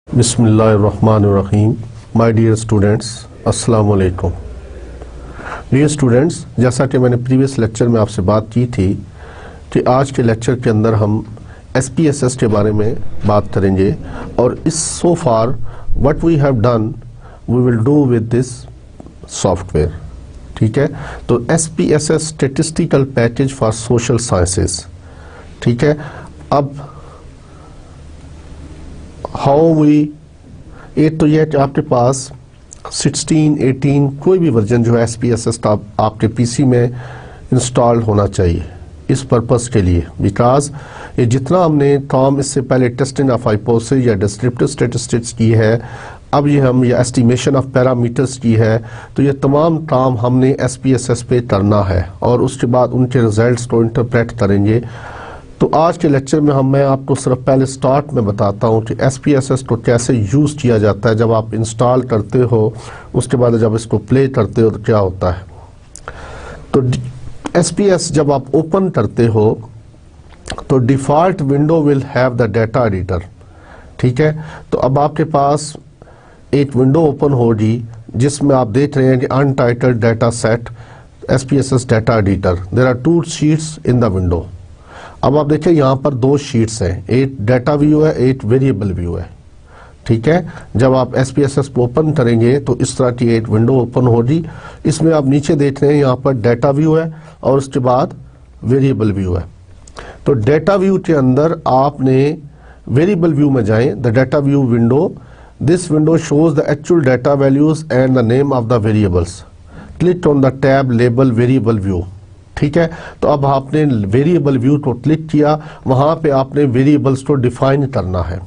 बिस्मिल्लाहिर्रहमानिर्रहीम। My dear students, अस्सलाम वालेकुम। डियर स्टूडेंट्स, जैसा कि मैंने प्रीवियस लेक्चर में आपसे बात की थी कि आज के लेक्चर के अंदर हम SPSS के बारे में बात करेंगे और इस so far what we have done we will do with this software. ठीक है, तो SPSS statistical package for social sciences. ठीक है, अब हाउ वी, एक तो यह कि आपके पास 16, 18 कोई भी वर्जन जो है SPSS का आपके पीसी में इंस्टॉल्ड होना चाहिए इस पर्पस के लिए, बिकॉज ये जितना हमने काम इससे पहले टेस्टिंग ऑफ हाइपोथेसिस या डिस्क्रिप्टिव स्टैटिस्टिक्स की है, अब ये एस्टिमेशन ऑफ पैरामीटर्स की है, तो ये तमाम काम हमने SPSS पे करना है और उसके बाद उनके रिजल्ट्स को इंटरप्रेट करेंगे। तो आज के लेक्चर में मैं आपको सिर्फ पहले स्टार्ट में बताता हूँ कि SPSS को कैसे यूज़ किया जाता है। जब आप इंस्टॉल करते हो उसके बाद जब इसको प्ले करते हो तो क्या होता है। तो SPS जब आप ओपन करते हो तो default window will have the data editor. ठीक है, तो अब आपके पास एक विंडो ओपन होगी जिसमें आप देख रहे हैं कि untitled data set SPSS data editor. There are 2 sheets in the window. अब आप देखिए यहाँ पर 2 शीट्स हैं, एक डाटा व्यू है, एक वेरिएबल व्यू है। ठीक है, जब आप SPSS को ओपन करेंगे तो इस तरह की एक विंडो ओपन होगी। इसमें आप नीचे देख रहे हैं यहाँ पर डाटा व्यू है और उसके बाद वेरिएबल व्यू है। तो डाटा व्यू के अंदर आपने वेरिएबल व्यू में जाएं, the data view window, this window shows the actual data values and the name of the variables. Click on the tab label variable view. ठीक है, तो अब आपने वेरिएबल व्यू को क्लिक किया, वहां पे आपने वेरिएबल्स को डिफाइन करना है।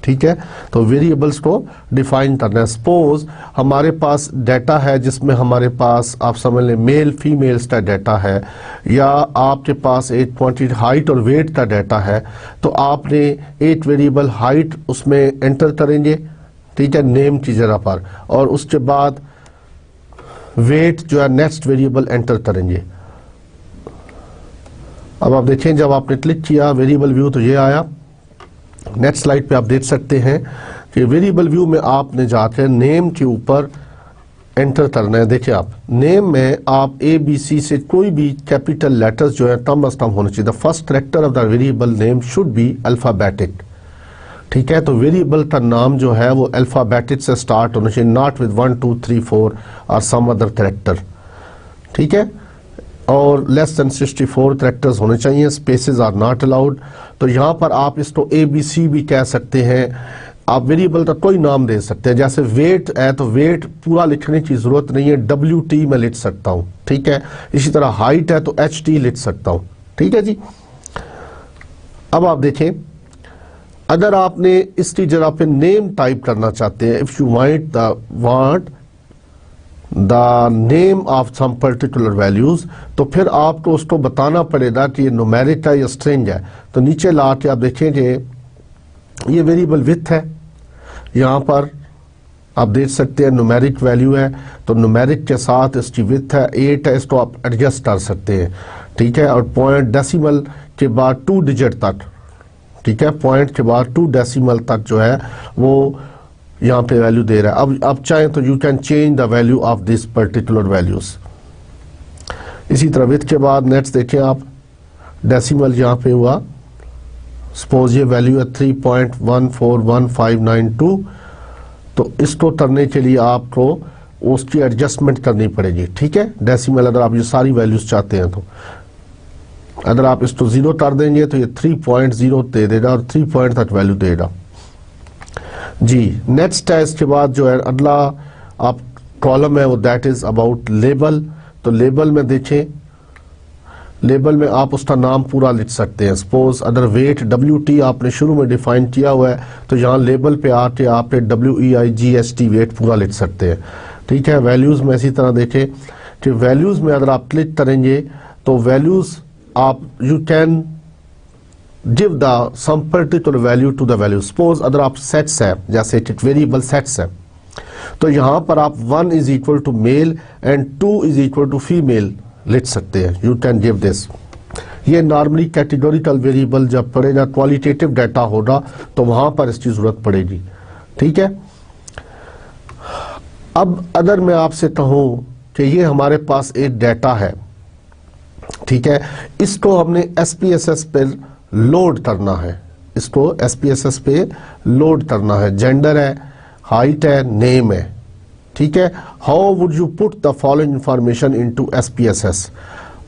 ठीक है, तो वेरिएबल्स को डिफाइन करना है। सपोज हमारे पास डाटा है जिसमें हमारे पास आप समझ लें मेल फीमेल्स का डाटा है, या आपके पास एक क्वांटिटी हाइट और वेट का डाटा है, तो आपने एक वेरिएबल हाइट उसमें एंटर करेंगे। ठीक है, नेम की जगह पर, और उसके बाद वेट जो है नेक्स्ट वेरिएबल एंटर करेंगे। अब आप देखें जब आपने क्लिक किया वेरिएबल व्यू तो ये आया। नेक्स्ट स्लाइड पे आप देख सकते हैं कि वेरिएबल व्यू में आपने जाकर नेम के ऊपर एंटर करना है। देखिए आप नेम में आप ABC से कोई भी कैपिटल लेटर्स जो है कम अज कम होने चाहिए। The first character of the variable name should be alphabetic. ठीक है, तो वेरिएबल का नाम जो है वो अल्फाबेटिक से स्टार्ट होना चाहिए, नॉट विद 1 2 3 4 और सम अदर कैरेक्टर। ठीक है, और लेस देन 64 कैरेक्टर्स होने चाहिए। Spaces are not allowed. तो यहाँ पर आप इसको ABC भी कह सकते हैं। आप वेरिएबल का कोई नाम दे सकते हैं, जैसे वेट है तो वेट पूरा लिखने की जरूरत नहीं है, WT में लिख सकता हूँ। ठीक है, इसी तरह हाइट है तो HT लिख सकता हूँ। ठीक है जी। अब आप देखें, अगर आपने इसकी जगह पे नेम टाइप करना चाहते हैं, if you want the name of some particular values, तो फिर आपको उसको बताना पड़ेगा कि ये न्यूमेरिक है या स्ट्रिंग है। तो नीचे ला के आप देखेंगे ये वेरिएबल विथ है, यहाँ पर आप देख सकते हैं न्यूमेरिक वैल्यू है, तो न्यूमेरिक के साथ इसकी विथ है 8 है, इसको आप एडजस्ट कर सकते हैं। ठीक है, और पॉइंट डेसिमल के बाद 2 डिजिट तक। ठीक है, पॉइंट के बाद 2 डेसिमल तक जो है वो यहाँ पे वैल्यू दे रहा है। अब चाहें तो you can change the value of this particular values. इसी तरह विथ के बाद नेक्स्ट देखें आप, डेसिमल यहाँ पे हुआ, सपोज ये वैल्यू है 3.141592, तो इसको करने के लिए आपको उसकी एडजस्टमेंट करनी पड़ेगी। ठीक है, डेसिमल अगर आप ये सारी वैल्यूज चाहते हैं तो अगर आप इसको 0 कर देंगे तो ये 3.0 दे देगा और 3 पॉइंट तक वैल्यू देगा जी। नेक्स्ट है इसके बाद जो है अगला आप कॉलम है वो दैट इज अबाउट लेबल। तो लेबल में देखें, लेबल में आप उसका नाम पूरा लिख सकते हैं। सपोज अगर वेट WT आपने शुरू में डिफाइन किया हुआ है तो यहाँ लेबल पे आके आप WEIGST वेट पूरा लिख सकते हैं। ठीक है, वैल्यूज में इसी तरह देखें कि वैल्यूज में अगर आप क्लिक करेंगे तो वैल्यूज आप you can give the some particular value to the value. Suppose अगर आप सेट्स है, जैसे वेरिएबल सेट्स है, तो यहां पर आप 1 is equal to male and 2 is equal to female लिख सकते हैं। You can give this. ये नॉर्मली कैटेगोरिकल वेरिएबल जब पड़ेगा, क्वालिटेटिव डाटा होगा, तो वहां पर इसकी जरूरत पड़ेगी। ठीक है। अब अगर मैं आपसे कहूं कि ये हमारे पास एक डाटा है, ठीक है, इसको हमने SPSS पे लोड करना है, इसको SPSS पे लोड करना है। जेंडर है, हाइट है, नेम है, ठीक है। How would you put the following information into SPSS?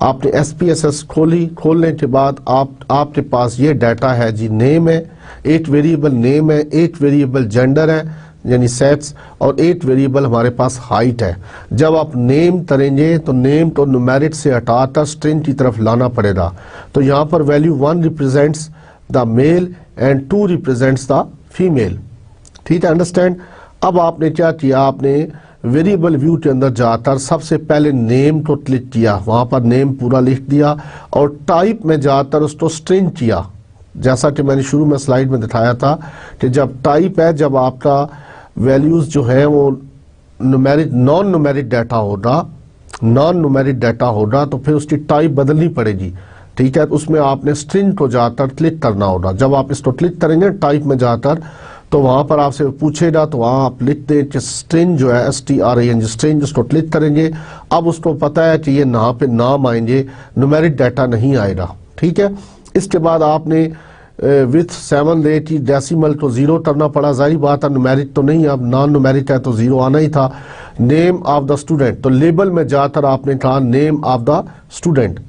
आपने SPSS खोलने के बाद आपके पास ये डाटा है जी। नेम है, 8 वेरिएबल नेम है, 8 वेरिएबल जेंडर है यानी सेट्स, और 8 वेरिएबल हमारे पास हाइट है। जब आप नेम करेंगे तो नेम को न्यूमेरिक से हटाकर स्ट्रिंग की तरफ लाना पड़ेगा। तो यहाँ पर value 1 represents the mail and 2 represents the female. ठीक है, अंडरस्टैंड। अब आपने क्या किया, आपने वेरिएबल व्यू के अंदर जाकर सबसे पहले नेम को क्लिक किया, वहां पर नेम पूरा लिख दिया, और टाइप में जाकर उसको स्ट्रिंग किया। जैसा कि मैंने शुरू में स्लाइड में दिखाया था कि जब टाइप है, जब आपका वैल्यूज जो है वो न्यूमेरिक नॉन न्यूमेरिक डाटा होगा, तो फिर उसकी टाइप बदलनी पड़ेगी। ठीक है, उसमें आपने स्ट्रिंग को जाकर क्लिक करना होगा। जब आप इसको क्लिक करेंगे टाइप में जाकर, तो वहां पर आपसे पूछेगा, तो वहां आप लिखते हैं कि स्ट्रिंग जो है STRING स्ट्रिंग, उसको क्लिक करेंगे। अब उसको पता है कि ये यहाँ पे नाम आएंगे, न्यूमेरिक डाटा नहीं आएगा। ठीक है। इसके बाद आपने विथ 7 ले की डेसिमल को 0 करना पड़ा। जाहिर बात है, न्यूमेरिक तो नहीं, अब नॉन न्यूमेरिक है तो 0 आना ही था। नेम ऑफ द स्टूडेंट, तो लेबल में जाकर आपने कहा नेम ऑफ द स्टूडेंट,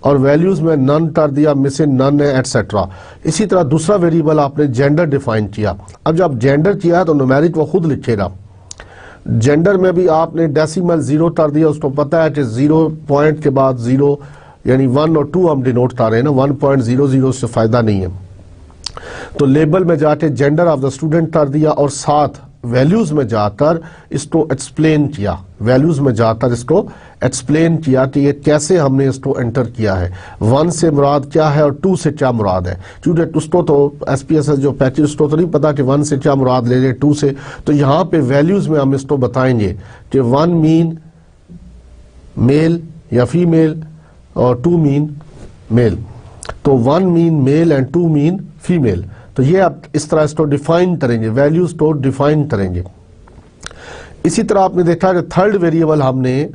और वैल्यूज में नन कर दिया, मिसिंग नन है, एटसेट्रा। इसी तरह दूसरा वेरिएबल आपने जेंडर डिफाइन किया। अब जब जेंडर किया तो न्यूमेरिक वो खुद लिखेगा। जेंडर में भी आपने डेसिमल 0 कर दिया, उसको पता है कि 0 पॉइंट के बाद 0 यानी 1 और 2 हम डिनोट कर रहे हैं ना, 1.00 से फायदा नहीं है। तो लेबल में जाके जेंडर ऑफ द स्टूडेंट कर दिया, और साथ वैल्यूज में जाकर इसको एक्सप्लेन किया, कि ये कैसे हमने इसको एंटर किया है, 1 से मुराद क्या है और 2 से क्या मुराद है। क्योंकि उसको तो SPSS जो पैकेज, उसको तो नहीं पता कि 1 से क्या मुराद ले रहे, 2 से। तो यहाँ पे वैल्यूज में हम इसको बताएंगे कि 1 मीन मेल या फीमेल और 2 मीन मेल। तो 1 mean male and 2 mean female. तो ये आप इस तरह इसको डिफाइन करेंगे, वैल्यूज को डिफाइन करेंगे। इसी तरह आपने देखा कि थर्ड वेरिएबल हमने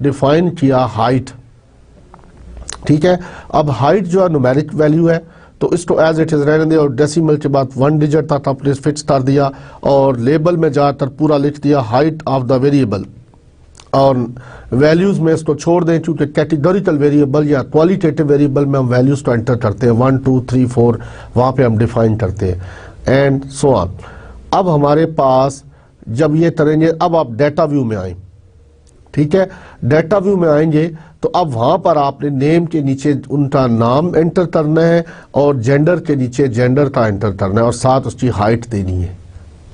डिफाइन किया हाइट। ठीक है, अब हाइट जो है न्यूमेरिक वैल्यू है, तो इसको एज इट इज रहने दिया, और डेसिमल के बाद 1 डिजिट तक आपने फिक्स कर दिया, और लेबल में जाकर पूरा लिख दिया हाइट ऑफ द वेरिएबल, और वैल्यूज में इसको छोड़ दें, क्योंकि कैटेगोरिकल वेरिएबल या क्वालिटेटिव वेरिएबल में हम वैल्यूज को एंटर करते हैं, 1 2 3 4 वहां पे हम डिफाइन करते हैं, एंड सो ऑन। अब हमारे पास जब ये करेंगे, अब आप डाटा व्यू में आए। ठीक है, डाटा व्यू में आएंगे तो अब वहां पर आपने नेम के नीचे उनका नाम एंटर करना है, और जेंडर के नीचे जेंडर का एंटर करना है, और साथ उसकी हाइट देनी है।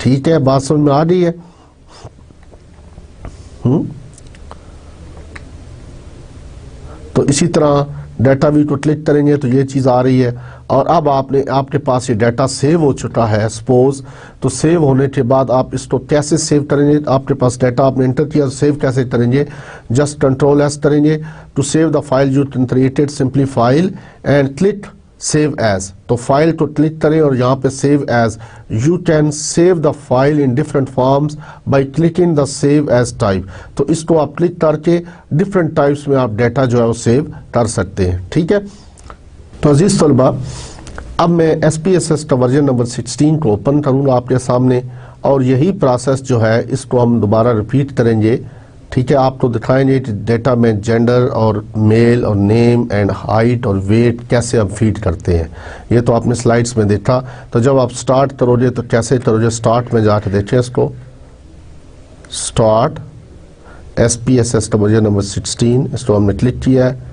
ठीक है, बात समझ में आ रही है? तो इसी तरह डाटा व्यू को क्लिक करेंगे तो ये चीज़ आ रही है, और अब आपके पास ये डाटा सेव हो चुका है सपोज। तो सेव होने के बाद आप इसको कैसे सेव करेंगे, आपके पास डाटा आपने एंटर किया, सेव कैसे करेंगे, जस्ट Ctrl+S करेंगे to save the file you created, simply file and click save as. तो फाइल को क्लिक करें और यहाँ पे save as. You can save the file in different forms by clicking the save as type. तो इसको आप क्लिक करके डिफरेंट टाइप्स में आप डाटा जो है वो सेव कर सकते हैं। ठीक है, तो अजीज तलबा, अब मैं SPSS का वर्जन नंबर 16 को ओपन करूंगा आपके सामने, और यही प्रोसेस जो है इसको हम दोबारा रिपीट करेंगे। ठीक है, आपको दिखाएंगे कि डेटा में जेंडर और मेल और नेम एंड हाइट और वेट कैसे हम फीड करते हैं। ये तो आपने स्लाइड्स में देखा। तो जब आप स्टार्ट करोगे तो कैसे करोगे, स्टार्ट में जाके देखें इसको, स्टार्ट SPSS का वर्जन नंबर 16, इसको हमने क्लिक किया है।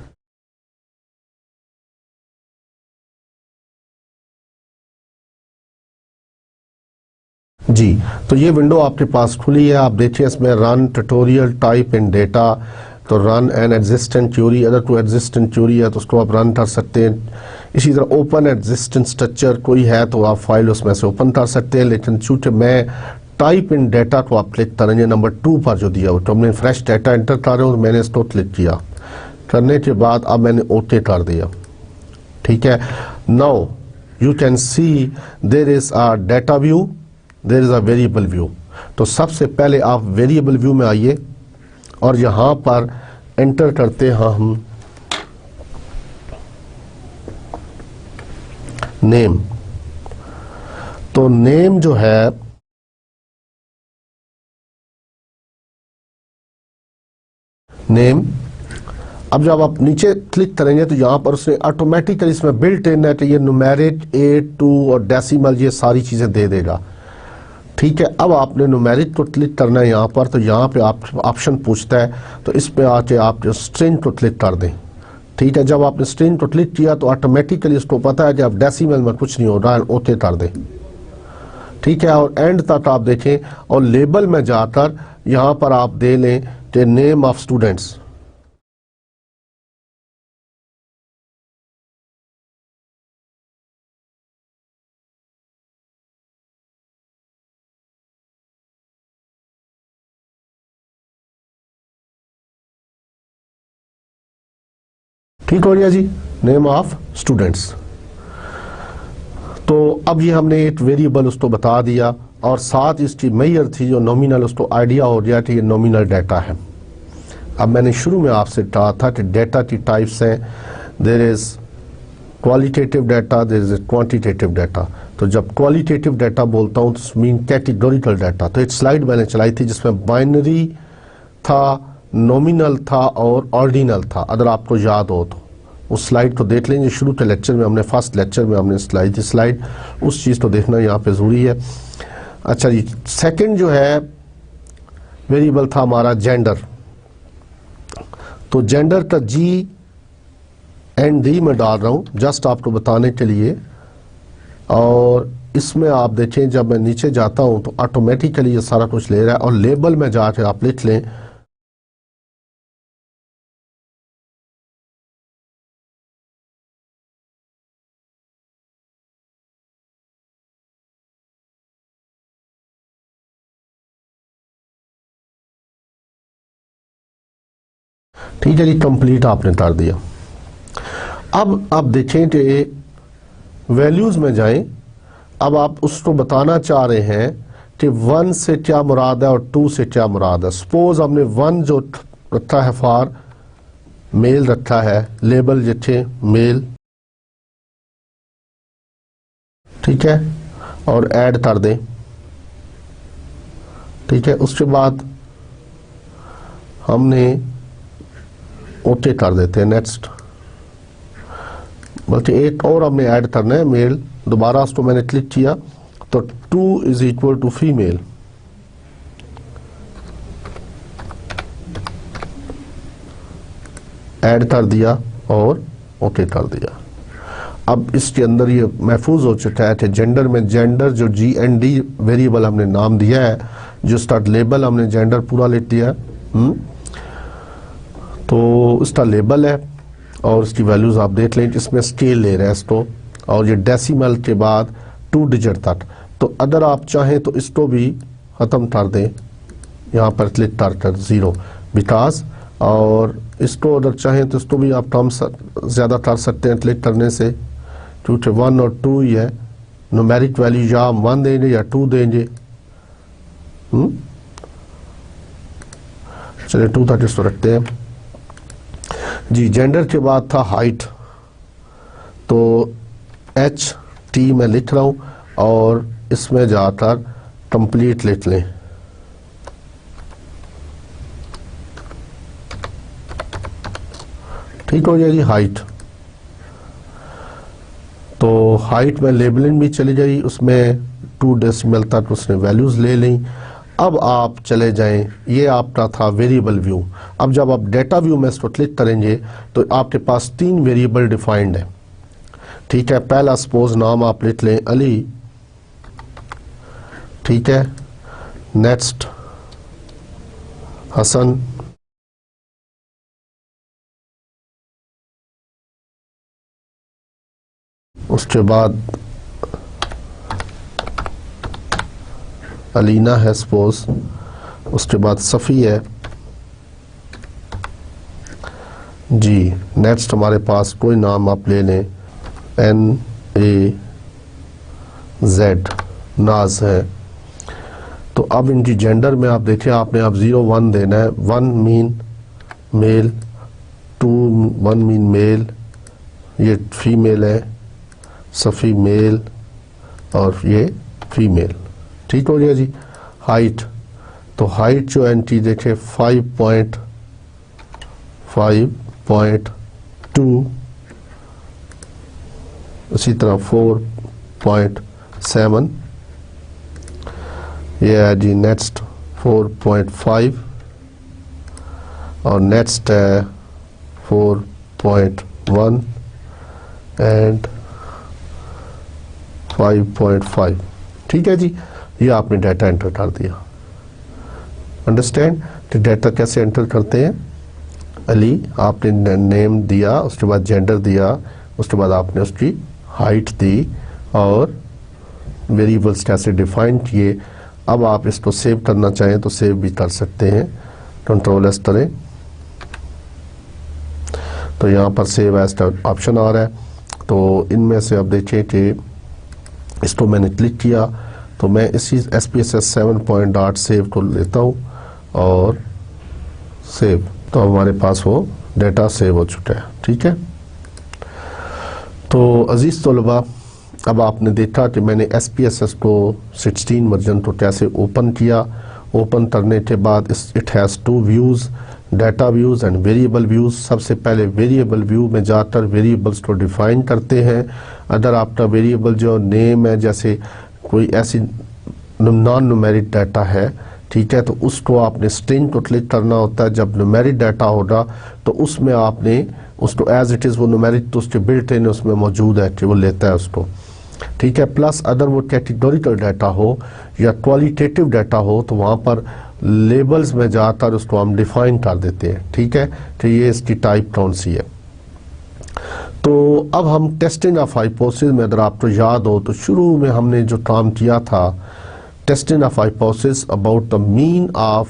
जी, तो ये विंडो आपके पास खुली है। आप देखिए इसमें run tutorial type in data, तो तो रन एन एग्जिस्टेंट क्यूरी, अगर कोई एग्जिस्टेंट क्यूरी है तो उसको आप रन कर सकते हैं। इसी तरह ओपन एग्जिस्टेंट स्ट्रक्चर कोई है तो आप फाइल उसमें से ओपन कर सकते हैं। लेकिन चूंकि मैं टाइप इन डाटा को आप क्लिक करेंगे नंबर 2 पर जो दिया हो, तो हमने फ्रेश डाटा एंटर कर रहे हो, मैंने इसको क्लिक किया, करने के बाद अब मैंने ओके कर दिया। ठीक है, now you can see there is a data view, there is a variable view. तो सबसे पहले आप वेरिएबल व्यू में आइए और यहां पर एंटर करते हैं हम नेम। तो नेम जो है नेम, अब जब आप नीचे क्लिक करेंगे तो यहां पर उसने ऑटोमेटिकली इसमें बिल्ट इन है कि ये न्यूमेरिक, 8, 2 और डेसिमल ये सारी चीजें दे देगा। ठीक है, अब आपने न्यूमेरिक को क्लिक करना है यहाँ पर, तो यहाँ पे आप ऑप्शन पूछता है, तो इस पे आके आप स्ट्रिंग को क्लिक कर दें। ठीक है, जब आपने स्ट्रिंग को क्लिक किया तो ऑटोमेटिकली इसको पता है कि आप डेसिमल में कुछ नहीं हो रहा है, ओके कर दें। ठीक है, और एंड तक आप देखें और लेबल में जाकर यहाँ पर आप दे लें कि नेम ऑफ स्टूडेंट्स। ठीक हो गया जी, नेम ऑफ स्टूडेंट्स। तो अब ये हमने एक वेरिएबल उसको बता दिया और साथ इसकी मेजर थी जो नॉमिनल, उसको आइडिया हो गया कि ये नॉमिनल डाटा है। अब मैंने शुरू में आपसे कहा था कि डाटा की टाइप्स हैं, there is qualitative data, there is quantitative data. तो जब क्वालिटेटिव डाटा बोलता हूँ तो मीन कैटेगोरिकल डाटा। तो एक स्लाइड मैंने चलाई थी जिसमें बाइनरी था, नॉमिनल था और ऑर्डिनल था, अगर आपको याद हो तो उस स्लाइड को देख लेंगे। शुरू के लेक्चर में हमने, फर्स्ट लेक्चर में हमने स्लाइड थी स्लाइड, उस चीज़ को देखना यहाँ पे ज़रूरी है। अच्छा जी, सेकंड जो है वेरिएबल था हमारा जेंडर। तो जेंडर का GND में डाल रहा हूँ जस्ट आपको बताने के लिए। और इसमें आप देखें जब मैं नीचे जाता हूँ तो ऑटोमेटिकली ये सारा कुछ ले रहा है, और लेबल में जाके आप लिख लें ठीक है जी, कंप्लीट आपने कर दिया। अब आप देखें कि वैल्यूज में जाएं। अब आप उसको बताना चाह रहे हैं कि 1 से क्या मुराद है और 2 से क्या मुराद है। सपोज हमने 1 जो रखा है फॉर मेल रखा है, लेबल जिथे मेल, ठीक है, और ऐड कर दें। ठीक है, उसके बाद हमने ओके कर देते हैं, नेक्स्ट। बल्कि एक और हमने ऐड करना है, मेल। दोबारा उसको मैंने क्लिक किया तो 2 is equal to female. Add कर दिया और ओके कर दिया। अब इसके अंदर ये महफूज हो चुका है कि जेंडर में, जेंडर जो GND वेरिएबल हमने नाम दिया है, जो स्टार्ट लेबल हमने जेंडर पूरा लिख दिया है। तो इसका लेबल है और इसकी वैल्यूज आप देख लें, इसमें स्केल ले रहा है इसको, और ये डेसिमल के बाद 2 डिजिट तक। तो अगर आप चाहें तो इसको भी ख़त्म कर दें, यहाँ पर क्लिक कर 0 बिकॉज, और इसको अगर चाहें तो इसको भी आप कम ज़्यादा कर सकते हैं क्लिक करने से, क्योंकि 1 और 2 ही है। न्यूमेरिक वैल्यू या 1 देंगे या 2 देंगे। चलिए 2 तक इसको रखते हैं जी। जेंडर के बाद था हाइट, तो HT मैं लिख रहा हूं और इसमें जाकर कंप्लीट लिख लें। ठीक हो जाएगी हाइट। तो हाइट में लेबलिंग भी चली गई, उसमें 2 डेसिमल तक उसने वैल्यूज ले ली। अब आप चले जाएं, ये आपका था वेरिएबल व्यू। अब जब आप डेटा व्यू में इसको क्लिक करेंगे तो आपके पास 3 वेरिएबल डिफाइंड है। ठीक है, पहला सपोज नाम आप लिख लें अली, ठीक है, नेक्स्ट हसन, उसके बाद अलीना है सपोज, उसके बाद सफ़ी है जी। नेक्स्ट हमारे पास कोई नाम आप ले लें, NAZ, नाज है। तो अब इनकी जेंडर में आप देखिए, आपने अब 0 1 देना है। 1 मीन मेल, 1 मीन मेल, ये फीमेल है, सफ़ी मेल और ये फीमेल। ठीक हो गया जी। हाइट, तो हाइट जो एंटी देखे 5.2, इसी तरह 4.7, ये है जी नेक्स्ट 4.5 और नेक्स्ट है 4.1 एंड 5.5। ठीक है जी, ये आपने डाटा एंटर कर दिया। अंडरस्टैंड कि डाटा कैसे एंटर करते हैं। अली आपने नेम दिया, उसके बाद जेंडर दिया, उसके बाद आपने उसकी हाइट दी और वेरिएबल्स कैसे डिफाइन किए। अब आप इसको सेव करना चाहें तो सेव भी कर सकते हैं, कंट्रोल एस करें तो यहाँ पर सेव एज का ऑप्शन आ रहा है। तो इनमें से अब देखिए कि इसको मैंने क्लिक किया तो मैं इसी SPSS 7.save को लेता हूँ और सेव, तो हमारे पास वो डेटा सेव हो चुका है। ठीक है, तो अजीज़ तलबा, अब आपने देखा कि मैंने SPSS को 16 वर्जन को कैसे ओपन किया। ओपन करने के बाद it has 2 views, data views and variable views. सबसे पहले वेरिएबल व्यू में जाकर वेरिएबल्स को डिफ़ाइन करते हैं। अगर आपका वेरिएबल जो नेम है, जैसे कोई ऐसी नॉन न्यूमेरिक डाटा है, ठीक है, तो उसको आपने स्ट्रिंग को क्लिक करना होता है। जब न्यूमेरिक डाटा होगा तो उसमें आपने उसको एज इट इज़, वो न्यूमेरिक तो उसके बिल्ट इन उसमें मौजूद है कि वो लेता है उसको। ठीक है, प्लस अगर वो कैटेगोरिकल डाटा हो या क्वालिटेटिव डाटा हो तो वहाँ पर लेबल्स में जाकर उसको हम डिफाइन कर देते हैं। ठीक है, कि ये इसकी टाइप कौन सी है। तो अब हम टेस्टिंग ऑफ हाइपोथेसिस में, अगर आपको याद हो तो शुरू में हमने जो काम किया था, testing of hypothesis about the mean of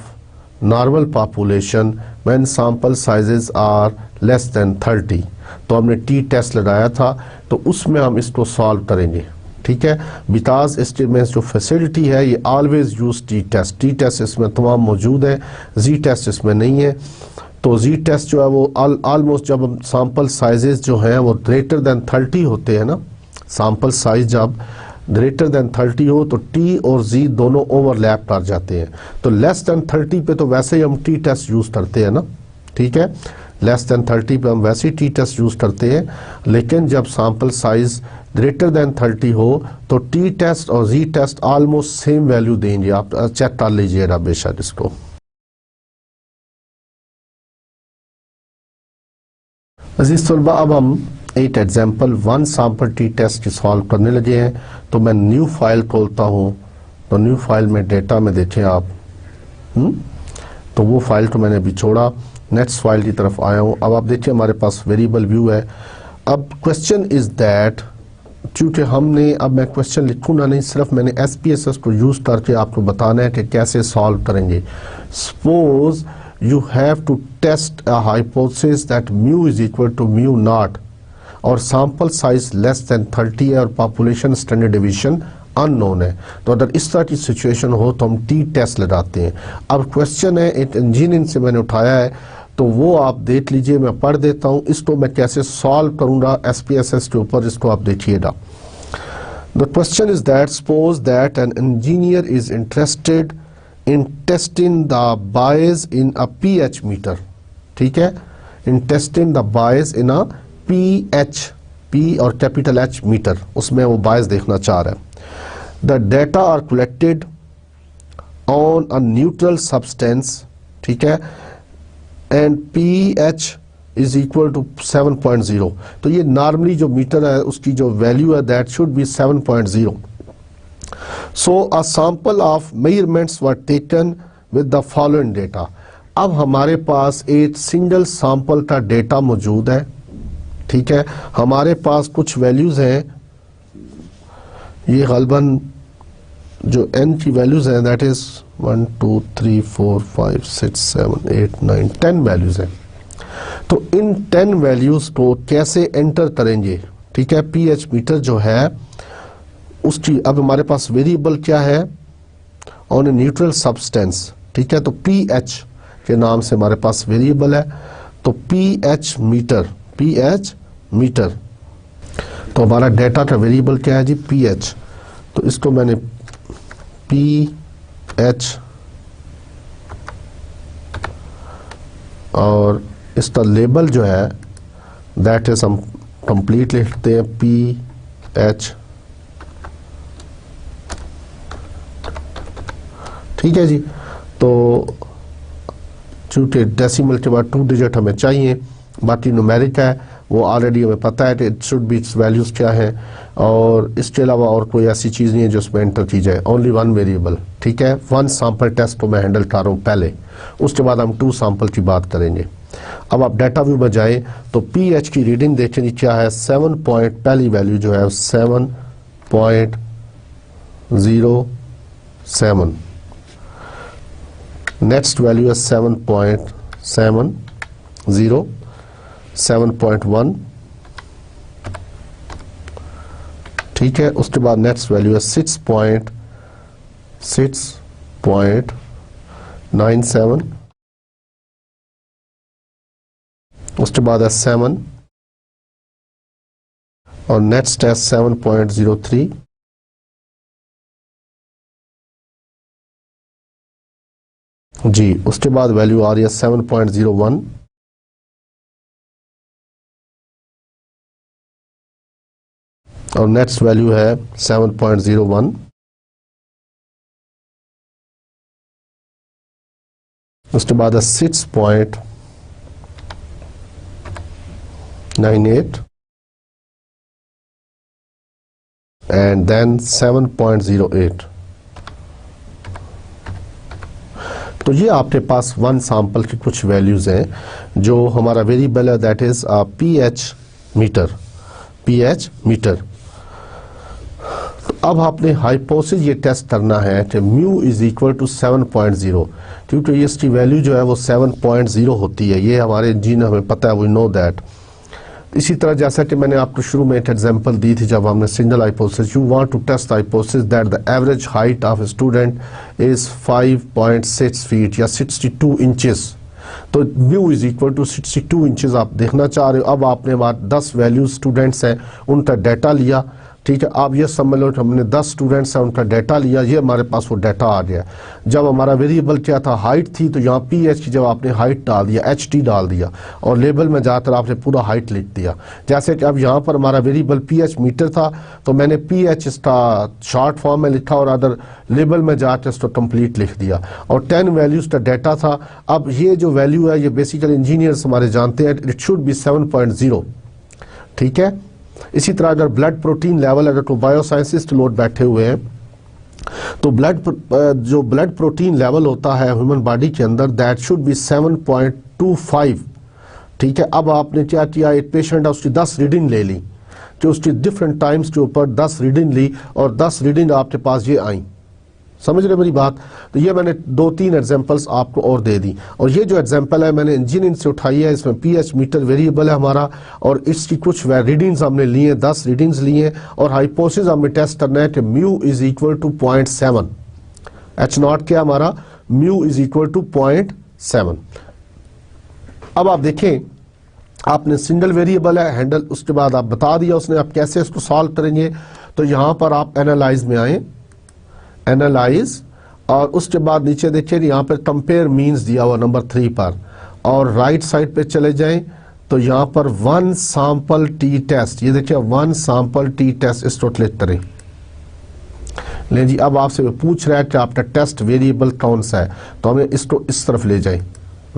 normal population when sample sizes are less than 30, तो हमने टी टेस्ट लगाया था। तो उसमें हम इसको सॉल्व करेंगे। ठीक है, बिकॉज इसके में जो फैसिलिटी है ये always use T test. T test इसमें तमाम मौजूद है, जी टेस्ट इसमें नहीं है। तो जी टेस्ट जो है वो ऑलमोस्ट जब हम सैंपल साइजेस जो हैं वो ग्रेटर देन 30 होते हैं ना, सैंपल साइज जब ग्रेटर देन 30 हो तो टी और जी दोनों ओवरलैप कर जाते हैं। तो लेस देन 30 पे तो वैसे ही हम टी टेस्ट यूज़ करते हैं ना। ठीक है, लेस देन 30 पे हम वैसे ही टी टेस्ट यूज़ करते हैं, लेकिन जब सैंपल साइज ग्रेटर देन 30 हो तो टी टेस्ट और जी टेस्ट ऑलमोस्ट सेम वैल्यू देंगे। आप चेक कर लीजिएगा बेशक इसको। अजीज़ तलबा, अब हम एक एग्जाम्पल 1 सैंपल टी टेस्ट की सॉल्व करने लगे हैं। तो मैं न्यू फाइल खोलता हूँ, तो न्यू फाइल में डेटा में देखें आप, तो वो फाइल तो मैंने अभी छोड़ा, नेक्स्ट फाइल की तरफ आया हूँ। अब आप देखिए हमारे पास वेरिएबल व्यू है। अब क्वेश्चन इज दैट, चूँकि हमने, अब मैं क्वेश्चन लिखूँगा नहीं, सिर्फ मैंने SPSS को यूज़ करके आपको बताना है कि कैसे सॉल्व करेंगे। Suppose you have to test a hypothesis that mu is equal to mu naught और sample size less than 30 है और population standard deviation अननोन है। तो अगर इस तरह की सिचुएशन हो तो हम टी टेस्ट लगाते हैं। अब क्वेश्चन है एक इंजीनियरिंग से मैंने उठाया है, तो वो आप देख लीजिए, मैं पढ़ देता हूँ। इसको मैं कैसे सॉल्व करूँगा SPSS के ऊपर, इसको आप देखिएगा। The question is that, suppose that an engineer is interested in testing the bias in a pH meter। ठीक है, in testing the bias in a pH, P और कैपिटल H मीटर, उसमें वो bias देखना चाह रहा है। The data are collected on a neutral substance, ठीक है, and pH is equal to 7.0। तो ये नॉर्मली जो मीटर है उसकी जो वैल्यू है that should be 7.0। So a sample of measurements were taken with the following data। अब हमारे पास एक सिंगल सैंपल का डेटा मौजूद है। ठीक है, हमारे पास कुछ वैल्यूज हैं ये गालबन जो n की वैल्यूज़ हैं दैट इज़ 1 2 3 4 5 6 7 8 9 10 वैल्यूज़ हैं। तो इन 10 वैल्यूज़ को कैसे एंटर करेंगे, ठीक है। pH मीटर जो है उसकी अब हमारे पास वेरिएबल क्या है, ऑन ए न्यूट्रल सब्सटेंस, ठीक है। तो pH के नाम से हमारे पास वेरिएबल है, तो pH मीटर, तो हमारा डेटा का वेरिएबल क्या है जी, pH। तो इसको मैंने pH और इसका लेबल जो है दैट इज हम कंप्लीट लिखते हैं pH, ठीक है जी। तो चूंकि डेसिमल के बाद 2 डिजिट हमें चाहिए, बाकी न्यूमेरिक है वो ऑलरेडी हमें पता है कि इट शुड बी वैल्यूज़ क्या है, और इसके अलावा और कोई ऐसी चीज़ नहीं है जो उसमें एंटर की जाए, ओनली वन वेरिएबल, ठीक है। 1 सैंपल टेस्ट को मैं हैंडल कर रहा हूँ पहले, उसके बाद हम 2 सैंपल की बात करेंगे। अब आप डाटा व्यू में जाएँ तो pH की रीडिंग देखें जी क्या है, 7 पॉइंट, पहली वैल्यू जो है 7.07, नेक्स्ट वैल्यू है 7.70, 7.1, ठीक है। उसके बाद नेक्स्ट वैल्यू है 6.97, उसके बाद है 7 और नेक्स्ट है 7.03, जी। उसके बाद वैल्यू आ रही है 7.01, और नेक्स्ट वैल्यू है 7.01, उसके बाद है 6.98 एंड देन 7.08। तो ये आपके पास 1 सैंपल की कुछ वैल्यूज़ हैं जो हमारा वेरिएबल है दैट इज़ pH मीटर। तो अब आपने हाइपोथेसिस ये टेस्ट करना है कि म्यू इज इक्वल टू 7.0, क्योंकि इसकी वैल्यू जो है वो 7.0 होती है, ये हमारे इंजीनियर हमें पता है, वी नो दैट। इसी तरह जैसा कि मैंने आपको शुरू में एक एग्जांपल दी थी जब हमने single hypothesis, you want to test the hypothesis that the average height of a student is 5.6 feet या 62 इंचेस, तो mu is equal to 62 inches आप देखना चाह रहे हो। अब आपने हमारे 10 वैल्यू स्टूडेंट्स हैं उनका डाटा लिया, ठीक है। आप ये समझ लो हमने 10 स्टूडेंट्स हैं उनका डाटा लिया, ये हमारे पास वो डाटा आ गया। जब हमारा वेरिएबल क्या था, हाइट थी, तो यहाँ pH की जब आपने हाइट डाल दिया, HT डाल दिया, और लेबल में जाकर आपने पूरा हाइट लिख दिया। जैसे कि अब यहाँ पर हमारा वेरिएबल pH मीटर था, तो मैंने pH इसका शॉर्ट फॉर्म में लिखा और अदर लेबल में जाकर इसको कंप्लीट लिख दिया, और 10 वैल्यूज़ का डाटा था। अब ये जो वैल्यू है ये बेसिकली इंजीनियर्स हमारे जानते हैं, इट शुड बी 7.0, ठीक है। इसी तरह अगर ब्लड प्रोटीन लेवल, अगर तो बायोसाइंसिस्ट लोग बैठे हुए हैं, तो जो ब्लड प्रोटीन लेवल होता है ह्यूमन बॉडी के अंदर दैट शुड बी 7.25, ठीक है। अब आपने क्या किया, एक पेशेंट है उसकी 10 रीडिंग ले ली, कि उसकी डिफरेंट टाइम्स के ऊपर 10 रीडिंग ली और 10 रीडिंग आपके पास ये आई, समझ रहे मेरी बात। तो ये मैंने 2-3 एग्जांपल्स आपको और दे दी, और ये जो एग्जांपल है मैंने इंजीनियरिंग से उठाई है, इसमें pH मीटर वेरिएबल है हमारा, और इसकी कुछ रीडिंग्स हमने ली हैं, 10 रीडिंग्स ली हैं, और हाइपोथेसिस हमें टेस्ट करना है कि mu is equal to 0.7, H0 क्या हमारा, म्यू इज इक्वल टू 0.7। अब आप देखें, आपने सिंगल वेरिएबल है हैंडल, उसके बाद आप बता दिया उसने, आप कैसे इसको सॉल्व करेंगे। तो यहाँ पर आप एनालाइज में आए, एनालाइज, और उसके बाद नीचे देखिए यहाँ पर कंपेयर मीन्स दिया हुआ नंबर 3 पर, और राइट साइड पे चले जाएं तो यहाँ पर 1 सैंपल टी टेस्ट, ये देखिए 1 सैंपल टी टेस्ट, इसको क्लिक करें। लें जी, अब आपसे पूछ रहा है कि आपका टेस्ट वेरिएबल कौन सा है, तो हमें इसको इस तरफ ले जाएं,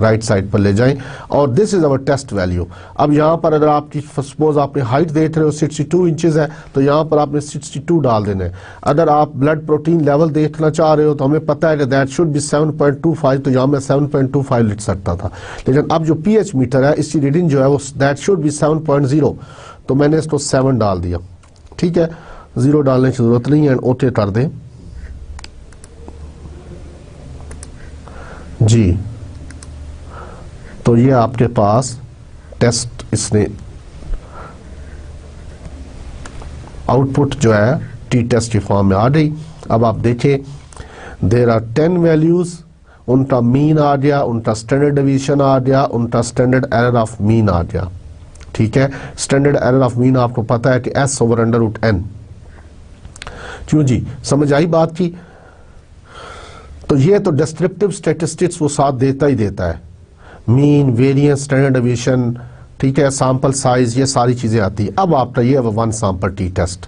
राइट साइड पर ले जाएं, और this is our test value. अब यहाँ पर अगर आपकी सपोज आपने हाइट देख रहे हो 62 इंचेस है, तो यहाँ पर आपने 62 डाल देना है। अगर आप ब्लड प्रोटीन लेवल देखना चाह रहे हो तो हमें पता है कि दैट शुड बी 7.25, तो यहाँ मैं 7.25 लिख सकता था, लेकिन अब जो pH मीटर है इसकी रीडिंग जो है वो दैट शुड बी 7.0, तो मैंने इसको 7 डाल दिया, ठीक है। 0 डालने की ज़रूरत नहीं है, एंड ओके कर दें जी। तो ये आपके पास टेस्ट इसने आउटपुट जो है टी टेस्ट की फॉर्म में आ गई। अब आप देखें देयर आर 10 वैल्यूज, उनका मीन आ गया, उनका स्टैंडर्ड डिवीजन आ गया, उनका स्टैंडर्ड एरर ऑफ मीन आ गया। ठीक है, स्टैंडर्ड एरर ऑफ मीन आपको पता है कि S/√n। क्यों जी, समझ आई बात की? तो ये तो डिस्क्रिप्टिव स्टैटिस्टिक्स वो साथ देता ही देता है, मीन, वेरिएंस, स्टैंडर्ड डिवीजन, ठीक है, सैंपल साइज, ये सारी चीजें आती है। अब आपका ये वन सैंपल टी टेस्ट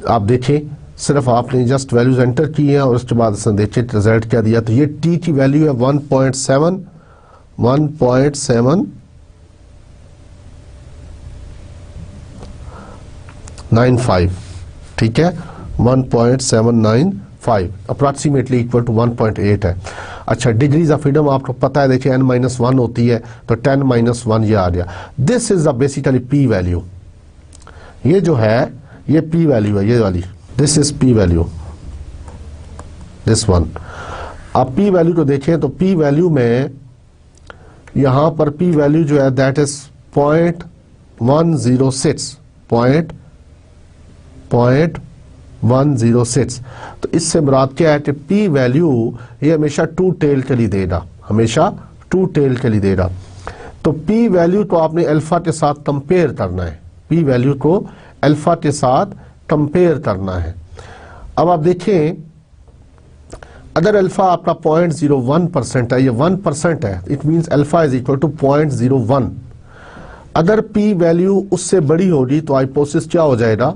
आप देखें, सिर्फ आपने जस्ट वैल्यूज एंटर की हैं और उसके बाद इसने देखें रिजल्ट क्या दिया। तो ये टी की वैल्यू है 1.795, ठीक है, 1.795 अप्रॉक्सीमेटली इक्वल टू 1.8 है। अच्छा, डिग्रीज ऑफ फ्रीडम आपको पता है, देखिए n-1 होती है, तो 10-1 ये आ गया। This is the basically P value. ये जो है ये पी वैल्यू है, ये वाली, this is P value, this one. आप पी वैल्यू को देखें तो पी वैल्यू में यहां पर पी वैल्यू जो है दैट इज 0.106। तो इससे मुराद क्या है कि पी वैल्यू ये हमेशा टू टेल के लिए देगा, हमेशा टू टेल के लिए देगा। तो पी वैल्यू को आपने अल्फा के साथ कंपेयर करना है, पी वैल्यू को अल्फा के साथ कंपेयर करना है। अब आप देखें अगर अल्फा आपका 0.01% है, ये 1% है, it means alpha is equal to 0.01। अगर पी वैल्यू उससे बड़ी होगी तो हाइपोथेसिस क्या हो जाएगा,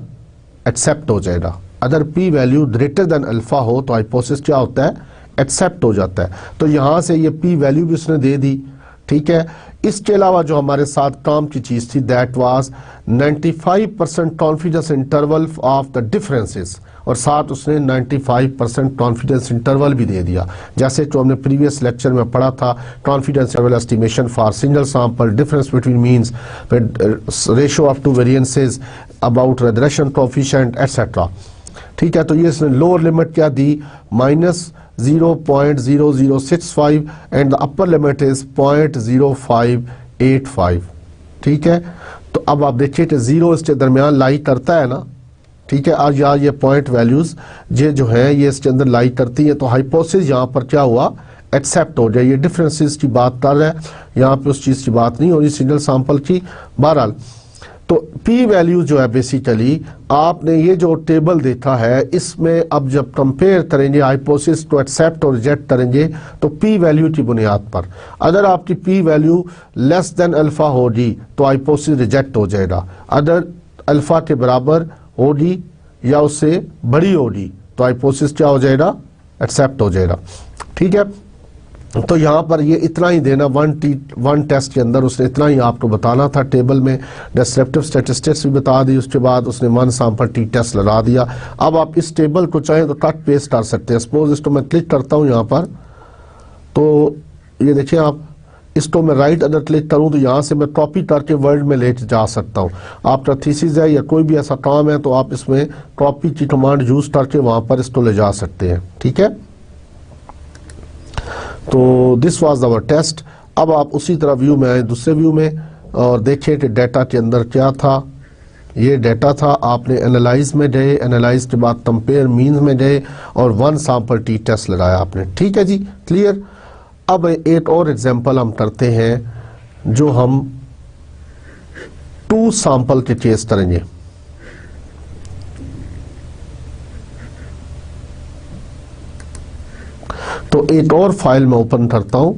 एक्सेप्ट हो जाएगा। अगर P value greater than alpha हो तो हाइपोथेसिस क्या होता है, एक्सेप्ट हो जाता है। तो यहां से ये पी वैल्यू भी उसने दे दी, ठीक है। इसके अलावा जो हमारे साथ काम की चीज थी that was 95% confidence interval of the differences, और साथ उसने 95% कॉन्फिडेंस इंटरवल भी दे दिया, जैसे जो हमने प्रीवियस लेक्चर में पढ़ा था, confidence interval estimation for single sample, difference between means, ratio of two variances, about regression coefficient etcetera. ठीक है, तो ये इसने लोअर लिमिट क्या दी, -0.0065 and the upper limit is 0.0585। ठीक है, तो अब आप देखिए कि 0 इसके दरमियान लाई करता है ना, ठीक है, आज यार ये पॉइंट वैल्यूज ये जो है ये इसके अंदर लाई करती है, तो हाइपोथेसिस यहाँ पर क्या हुआ, एक्सेप्ट हो जाए। ये डिफरेंसेस की बात कर रहा है, यहाँ पे उस चीज की बात नहीं हो रही, सिंगल सैंपल की। बहरहाल तो पी वैल्यू जो है बेसिकली आपने ये जो टेबल देखा है, इसमें अब जब कंपेयर करेंगे हाइपोथेसिस को एक्सेप्ट और रिजेक्ट करेंगे तो पी वैल्यू की बुनियाद पर, अगर आपकी P value less than alpha होगी तो हाइपोथेसिस रिजेक्ट हो जाएगा, अगर अल्फा के बराबर होगी या उससे बड़ी होगी तो हाइपोथेसिस क्या हो जाएगा, एक्सेप्ट हो जाएगा। ठीक है, तो यहाँ पर ये इतना ही देना, वन टेस्ट के अंदर उसने इतना ही आपको बताना था। टेबल में डिस्क्रिप्टिव स्टैटिस्टिक्स भी बता दी, उसके बाद उसने वन सैंपल टी टेस्ट लगा दिया। अब आप इस टेबल को चाहें तो कट पेस्ट कर सकते हैं। सपोज इसको मैं क्लिक करता हूँ यहाँ पर, तो ये देखिए आप, इसको मैं राइट अगर क्लिक करूँ तो यहाँ से मैं कॉपी करके वर्ड में ले जा सकता हूँ। आपका थीसिस है या कोई भी ऐसा काम है तो आप इसमें कॉपी की कमांड यूज करके वहाँ पर इसको ले जा सकते हैं। ठीक है, तो दिस वाज आवर टेस्ट। अब आप उसी तरह व्यू में आए, दूसरे व्यू में, और देखें कि डाटा के अंदर क्या था। ये डाटा था, आपने एनालाइज में गए, एनालाइज के बाद कंपेयर मीन्स में गए और वन सैंपल टी टेस्ट लगाया आपने। ठीक है जी, क्लियर। अब एक और एग्जांपल हम करते हैं जो हम 2 सैंपल के केस करेंगे। तो एक और फाइल में ओपन करता हूं।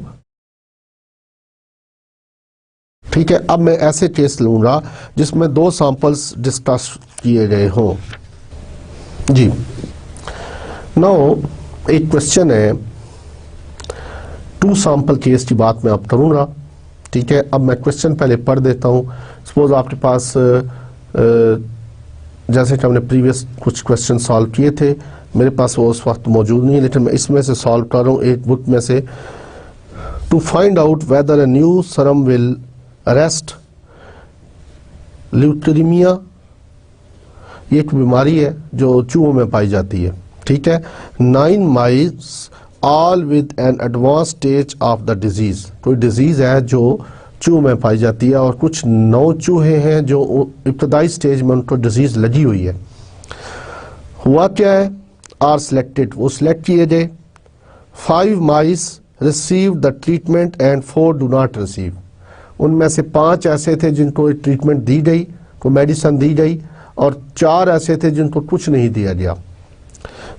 ठीक है, अब मैं ऐसे केस लूंगा जिसमें 2 सैंपल्स डिस्कस किए गए हों। जी, नाउ एक क्वेश्चन है, 2 सैंपल केस की बात मैं अब करूंगा। ठीक है, अब मैं क्वेश्चन पहले पढ़ देता हूं। सपोज आपके पास जैसे कि हमने प्रीवियस कुछ क्वेश्चन सॉल्व किए थे, मेरे पास वो उस वक्त मौजूद नहीं है, लेकिन मैं इसमें से सॉल्व कर रहा हूँ एक बुक में से। To find out whether a new serum will arrest leukaemia ये एक बीमारी है जो चूहों में पाई जाती है, ठीक है। 9 mice all with an advance stage of the disease, कोई डिजीज है जो चूहों में पाई जाती है और कुछ 9 चूहे हैं जो इब्तदाई स्टेज में उनको डिजीज लगी हुई है। हुआ क्या है, आर सिलेक्टेड, वो सिलेक्ट किए गए। 5 mice receive the treatment and 4 do not receive, उनमें से 5 ऐसे थे जिनको ट्रीटमेंट दी गई, को मेडिसिन दी गई, और 4 ऐसे थे जिनको कुछ नहीं दिया गया।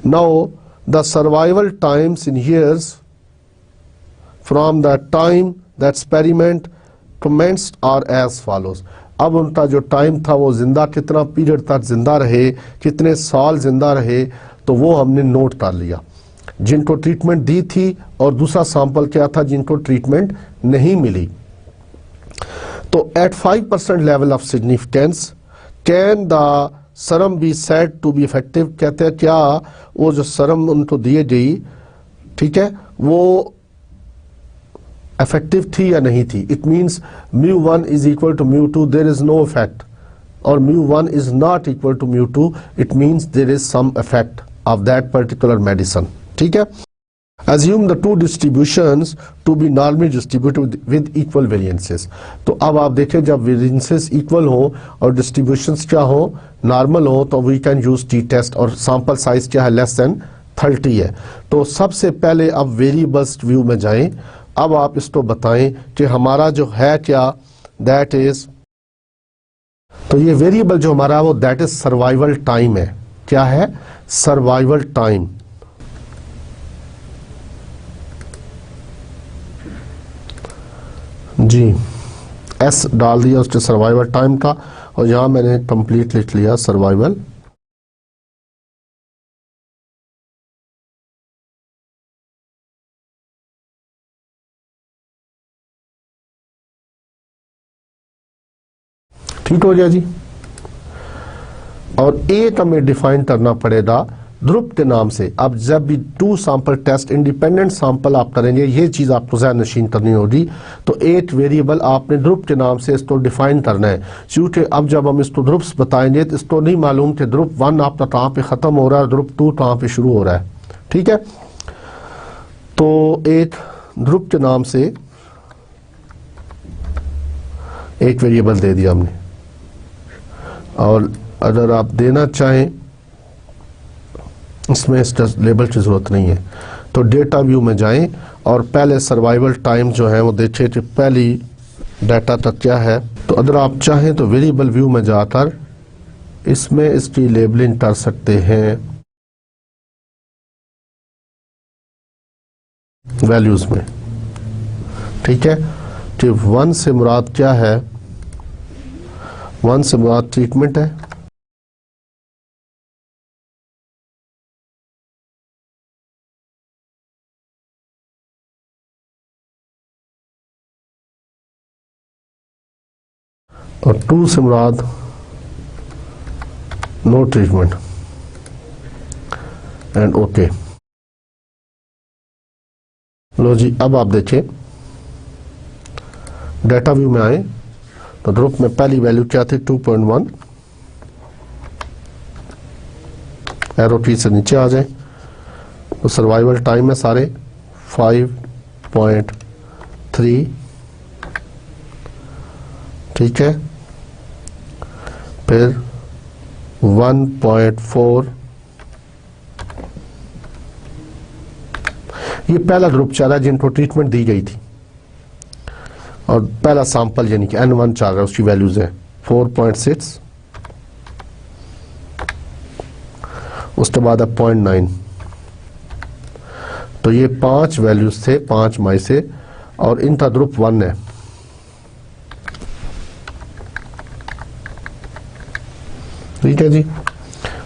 Now the survival times in years from the time that experiment commenced are as follows. अब उनका जो टाइम था वो जिंदा कितना पीरियड तक जिंदा रहे, कितने साल जिंदा रहे, तो वो हमने नोट कर लिया। जिनको ट्रीटमेंट दी थी और दूसरा सैंपल क्या था जिनको ट्रीटमेंट नहीं मिली। तो at 5% level of significance can the serum be said to be effective, कहते हैं क्या वो जो सरम उनको दिए गई, ठीक है, वो इफेक्टिव थी या नहीं थी। It means μ1 is equal to μ2, there is no effect, और μ1 is not equal to μ2, it means there is some effect of that particular medicine, ठीक है। Assume the two distributions to be normally distributed with equal variances। तो अब आप देखें जब variances equal हो और डिस्ट्रीब्यूशंस क्या हो, नॉर्मल हो, तो we can use T test, और सैंपल साइज क्या है, लेस देन 30 है। तो सबसे पहले अब वेरिएबल्स व्यू में जाएं। अब आप इसको बताएं कि हमारा जो है क्या, दैट इज, तो ये वेरिएबल जो हमारा वो दैट इज सर्वाइवल टाइम है। क्या है, सर्वाइवल टाइम। जी एस डाल दिया, उसके सर्वाइवल टाइम था, और यहां मैंने कंप्लीट लिख लिया सर्वाइवल। ठीक हो गया जी। और एक हमें डिफाइन करना पड़ेगा ध्रुव के नाम से। अब जब भी 2 सैंपल टेस्ट इंडिपेंडेंट सैंपल आप करेंगे, ये चीज आपको ज़हन नशीन करनी होगी। तो 8 वेरिएबल आपने ध्रुव के नाम से इसको डिफाइन करना है, क्योंकि अब जब हम इसको ध्रुव बताएंगे तो इसको नहीं मालूम कि ध्रुव 1 आपका कहाँ पे खत्म हो रहा है, ध्रुव 2 कहाँ पे शुरू हो रहा है, ठीक है। तो एक ध्रुव के नाम से एक वेरिएबल दे दिया हमने, और अगर आप देना चाहें इसमें इस लेबल की जरूरत नहीं है। तो डेटा व्यू में जाएं और पहले सर्वाइवल टाइम जो है वो देखें कि पहली डाटा तक क्या है। तो अगर आप चाहें तो वेरिएबल व्यू में जाकर इसमें इसकी लेबलिंग कर सकते हैं वैल्यूज में, ठीक है। कि 1 से मुराद क्या है, 1 से मुराद ट्रीटमेंट है, और 2 से मुराद नो ट्रीटमेंट एंड ओके। लो जी, अब आप देखें डाटा व्यू में आए तो ग्रुप में पहली वैल्यू क्या थी, 2.1। एरो की से नीचे आ जाए तो सर्वाइवल टाइम है सारे 5.3, ठीक है। फिर 1.4, ये पहला ग्रुप चल रहा है जिनको ट्रीटमेंट दी गई थी, और पहला सैंपल यानी कि N1 चल रहा है, उसकी वैल्यूज है 4.6, उसके बाद है 0.9। तो ये 5 वैल्यूज थे 5 मई से, और इनका ग्रुप 1 है। ठीक है जी।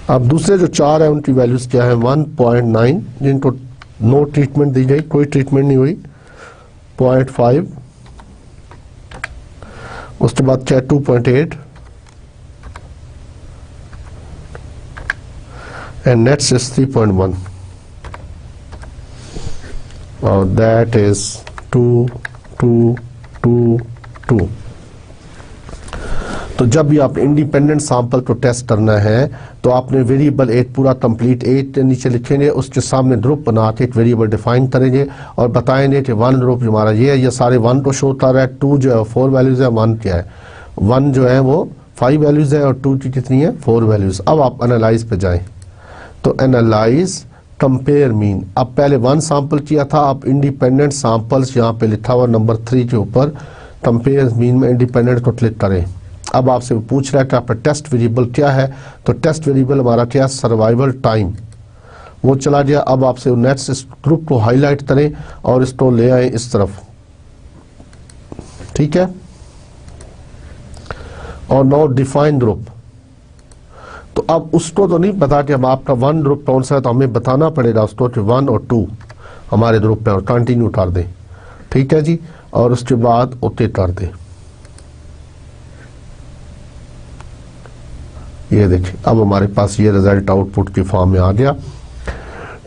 अब दूसरे जो 4 है उनकी वैल्यूज क्या है, 1.9 जिनको नो ट्रीटमेंट दी गई, कोई ट्रीटमेंट नहीं हुई, 0.5, उसके बाद क्या 2.8, and next is 3.1, और that is 2, 2, 2, 2। तो जब भी आप इंडिपेंडेंट सैंपल को टेस्ट करना है तो आपने वेरिएबल 8 पूरा कंप्लीट 8 नीचे लिखेंगे, उसके सामने ग्रुप बना के एक वेरिएबल डिफाइन करेंगे और बताएंगे कि 1 ग्रुप हमारा ये है, ये सारे 1 को शो कर रहा है, 2 जो है 4 वैल्यूज है, 1 क्या है 1 जो है वो 5 वैल्यूज है और 2 की कितनी है 4 वैल्यूज। अब आप एनालाइज पे जाएं तो एनालाइज कंपेयर मीन, अब पहले 1 सैंपल किया था, अब इंडिपेंडेंट सैंपल्स यहाँ पे लिखा हुआ नंबर 3 के ऊपर कंपेयर मीन में इंडिपेंडेंट को क्लिक करें। अब आपसे पूछ रहा है कि आपका टेस्ट वेरिएबल क्या है, तो टेस्ट वेरिएबल हमारा क्या है सर्वाइवल टाइम, वो चला गया। अब आपसे नेक्स्ट इस ग्रुप को हाईलाइट करें और इसको ले आए इस तरफ, ठीक है। और नो डिफाइन ग्रुप, तो अब उसको तो नहीं पता कि हम आपका 1 ग्रुप कौन सा है, तो हमें बताना पड़ेगा उसको कि 1 और 2 हमारे ग्रुप में और कंटिन्यू कर दें, ठीक है जी। और उसके बाद ओके कर दें। ये देखिए अब हमारे पास ये रिजल्ट आउटपुट की फॉर्म में आ गया।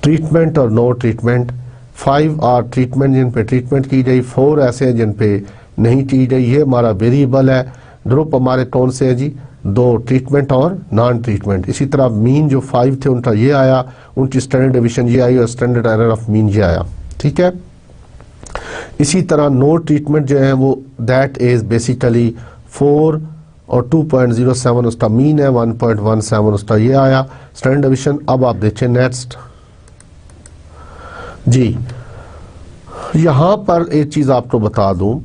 ट्रीटमेंट और नो ट्रीटमेंट, 5 आर ट्रीटमेंट जिन पे ट्रीटमेंट की गई, 4 ऐसे हैं जिन पे नहीं की गई। ये हमारा वेरिएबल है। ग्रुप हमारे कौन से है जी 2, ट्रीटमेंट और नॉन ट्रीटमेंट। इसी तरह मीन जो 5 थे उनका ये आया, उनकी स्टैंडर्ड डिवीजन ये आई और स्टैंडर्ड एरर ऑफ मीन ये आया, ठीक है। इसी तरह नो ट्रीटमेंट जो है वो दैट इज बेसिकली 4 और 2.07 उसका मीन है, 1.17 उसका ये आया स्टैंडर्ड डिवीजन। अब आप देखें नेक्स्ट जी, यहां पर एक चीज आपको बता दूं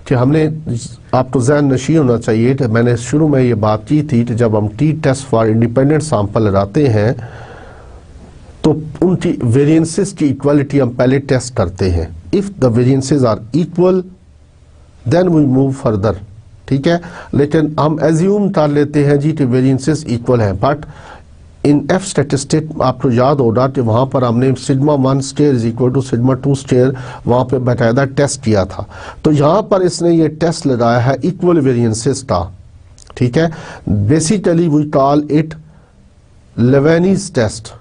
कि हमने आपको ज़हन नशी होना चाहिए कि मैंने शुरू में ये बात की थी कि जब हम T test for independent sample लगाते हैं तो उनकी वेरिएंसेस की इक्वालिटी हम पहले टेस्ट करते हैं। If the variances are equal then we move further, ठीक है। लेकिन हम एज्यूम कर लेते हैं जी कि वेरिएंसेस इक्वल हैं, बट इन एफ स्टैटिस्टिक आपको याद होगा कि वहां पर हमने sigma 1 square is equal to sigma 2 square वहां पे बाकायदा टेस्ट किया था। तो यहां पर इसने ये टेस्ट लगाया है इक्वल वेरिएंसेस का, ठीक है। Basically we call it Levene's test,